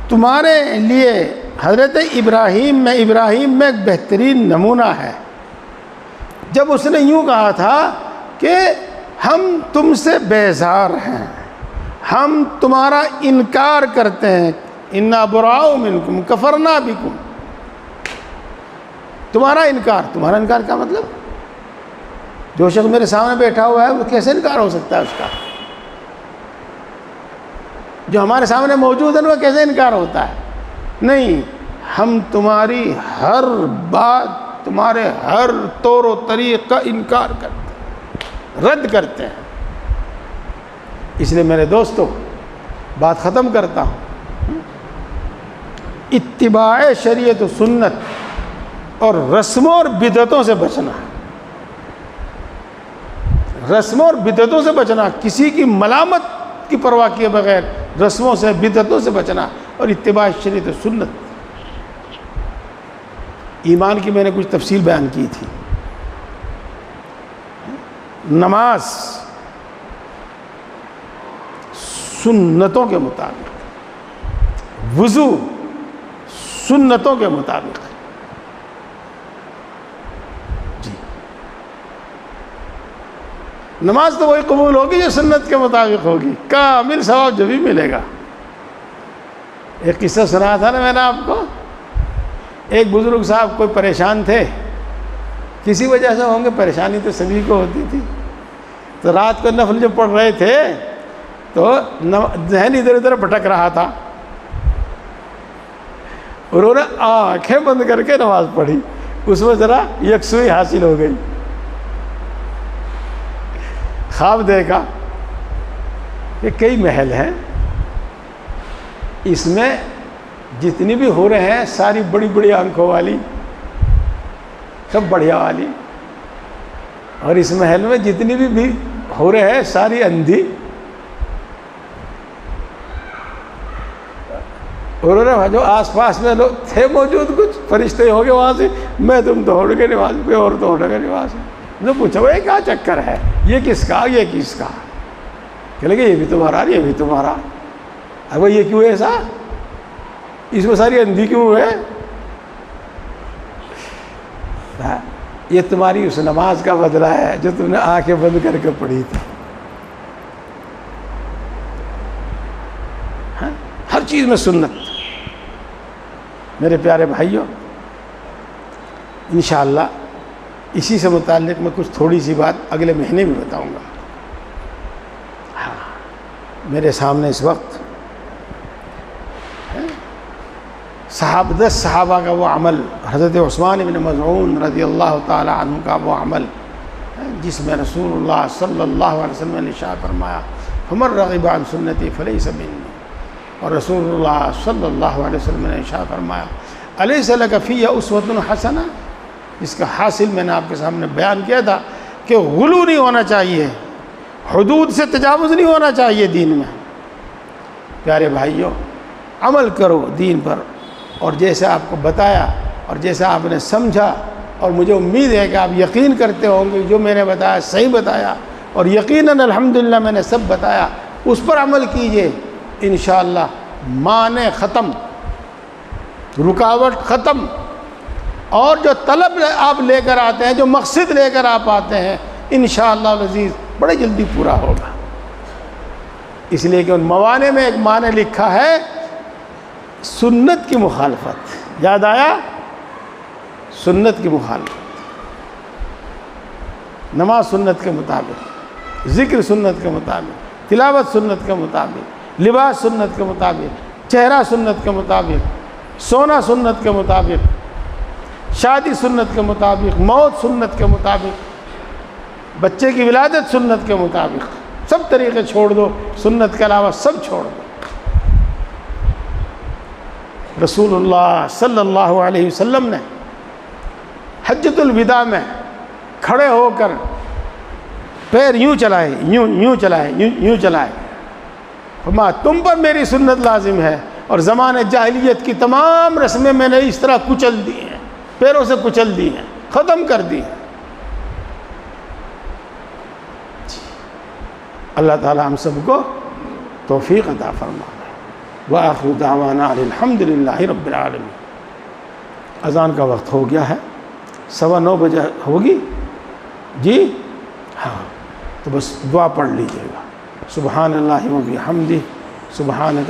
تمہارے لیے حضرت ابراہیم میں ایک بہترین نمونہ ہے، جب اس نے یوں کہا تھا کہ ہم تم سے بیزار ہیں، ہم تمہارا انکار کرتے ہیں، انا براء منکم کفرنا بکم، تمہارا انکار کا مطلب جو شخص میرے سامنے بیٹھا ہوا ہے وہ کیسے انکار ہو سکتا ہے اس کا؟ جو ہمارے سامنے موجود ہے وہ کیسے انکار ہوتا ہے؟ نہیں، ہم تمہاری ہر بات تمہارے ہر طور و طریق کا انکار کرتے ہیں، رد کرتے ہیں۔ اس لیے میرے دوستو بات ختم کرتا ہوں، اتباع شریعت و سنت اور رسموں اور بدعتوں سے بچنا، رسموں اور بدعتوں سے بچنا، کسی کی ملامت کی پرواہ کیے بغیر رسموں سے بدعتوں سے بچنا اور اتباع شریعت و سنت۔ ایمان کی میں نے کچھ تفصیل بیان کی تھی۔ نماز سنتوں کے مطابق، وضو سنتوں کے مطابق، جی نماز تو وہی قبول ہوگی جو سنت کے مطابق ہوگی، کامل ثواب جو بھی ملے گا۔ ایک قصہ سنا تھا نا میں نے آپ کو، ایک بزرگ صاحب کوئی پریشان تھے، کسی وجہ سے ہوں گے، پریشانی تو سبھی کو ہوتی تھی، تو رات کو نفل جو پڑھ رہے تھے تو ذہن ادھر ادھر بھٹک رہا تھا، انہوں نے آنکھیں بند کر کے نماز پڑھی، اس میں ذرا یکسوئی حاصل ہو گئی۔ خواب دیکھا کہ کئی محل ہیں، اس میں جتنی بھی ہو رہے ہیں ساری بڑی بڑی آنکھوں والی، سب بڑھیا والی، اور اس محل میں جتنی بھی ہو رہے ہیں ساری اندھی۔ انہوں نے جو آس پاس میں لوگ تھے موجود، کچھ فرشتے ہو گئے وہاں سے، میں تم دوڑ کے نماز، کوئی اور دوڑ کے نماز، نے پوچھا وہ کیا چکر ہے، یہ کس کا، یہ کس کا؟ کہ لگے یہ بھی تمہارا، یہ بھی تمہارا۔ اب یہ کیوں ایسا، اس میں ساری اندھی کیوں ہے؟ یہ تمہاری اس نماز کا بدلہ ہے جو تم نے آنکھیں بند کر کے پڑھی تھی۔ ہر چیز میں سنت۔ میرے پیارے بھائیوں، انشاءاللہ اسی سے متعلق میں کچھ تھوڑی سی بات اگلے مہینے بھی بتاؤں گا۔ میرے سامنے اس وقت 10 صحابہ کا وہ عمل، حضرت عثمان بن مظعون رضی اللہ تعالی عنہ کا وہ عمل جس میں رسول اللہ صلی اللہ علیہ وسلم نے ارشاد فرمایا فمن رغب عن سنتی فلیس منی، اور رسول اللہ صلی اللہ علیہ وسلم نے ارشاد فرمایا الیس لک فی اسوۃ حسنہ، جس کا حاصل میں نے آپ کے سامنے بیان کیا تھا کہ غلو نہیں ہونا چاہیے، حدود سے تجاوز نہیں ہونا چاہیے دین میں۔ پیارے بھائیوں، عمل کرو دین پر، اور جیسے آپ کو بتایا اور جیسے آپ نے سمجھا، اور مجھے امید ہے کہ آپ یقین کرتے ہوں گے جو میں نے بتایا صحیح بتایا، اور یقیناً الحمدللہ میں نے سب بتایا، اس پر عمل کیجئے، انشاءاللہ معنی ختم، رکاوٹ ختم، اور جو طلب آپ لے کر آتے ہیں، جو مقصد لے کر آپ آتے ہیں، انشاءاللہ العزیز بڑے جلدی پورا ہوگا۔ اس لیے کہ ان موانع میں ایک معنی لکھا ہے سنت کی مخالفت، یاد آیا؟ سنت کی مخالفت، نماز سنت کے مطابق، ذکر سنت کے مطابق، تلاوت سنت کے مطابق، لباس سنت کے مطابق، چہرہ سنت کے مطابق، سونا سنت کے مطابق، شادی سنت کے مطابق، موت سنت کے مطابق، بچے کی ولادت سنت کے مطابق، سب طریقے چھوڑ دو، سنت کے علاوہ سب چھوڑ دو۔ رسول اللہ صلی اللہ علیہ وسلم نے حجۃ الوداع میں کھڑے ہو کر پیر یوں چلائے، یوں چلائے، یوں چلائے، فرمایا تم پر میری سنت لازم ہے، اور زمانے جاہلیت کی تمام رسمیں میں نے اس طرح کچل دی ہیں، پیروں سے کچل دی ہیں، ختم کر دی ہیں۔ اللہ تعالی ہم سب کو توفیق عطا فرمائے۔ وآخر دعوانا الحمدللہ رب العالمین۔ اذان کا وقت ہو گیا ہے، 9:15 بجے ہوگی جی، ہاں تو بس دعا پڑھ لیجیے گا۔ سبحان اللہ و بحمدہ، سبحانک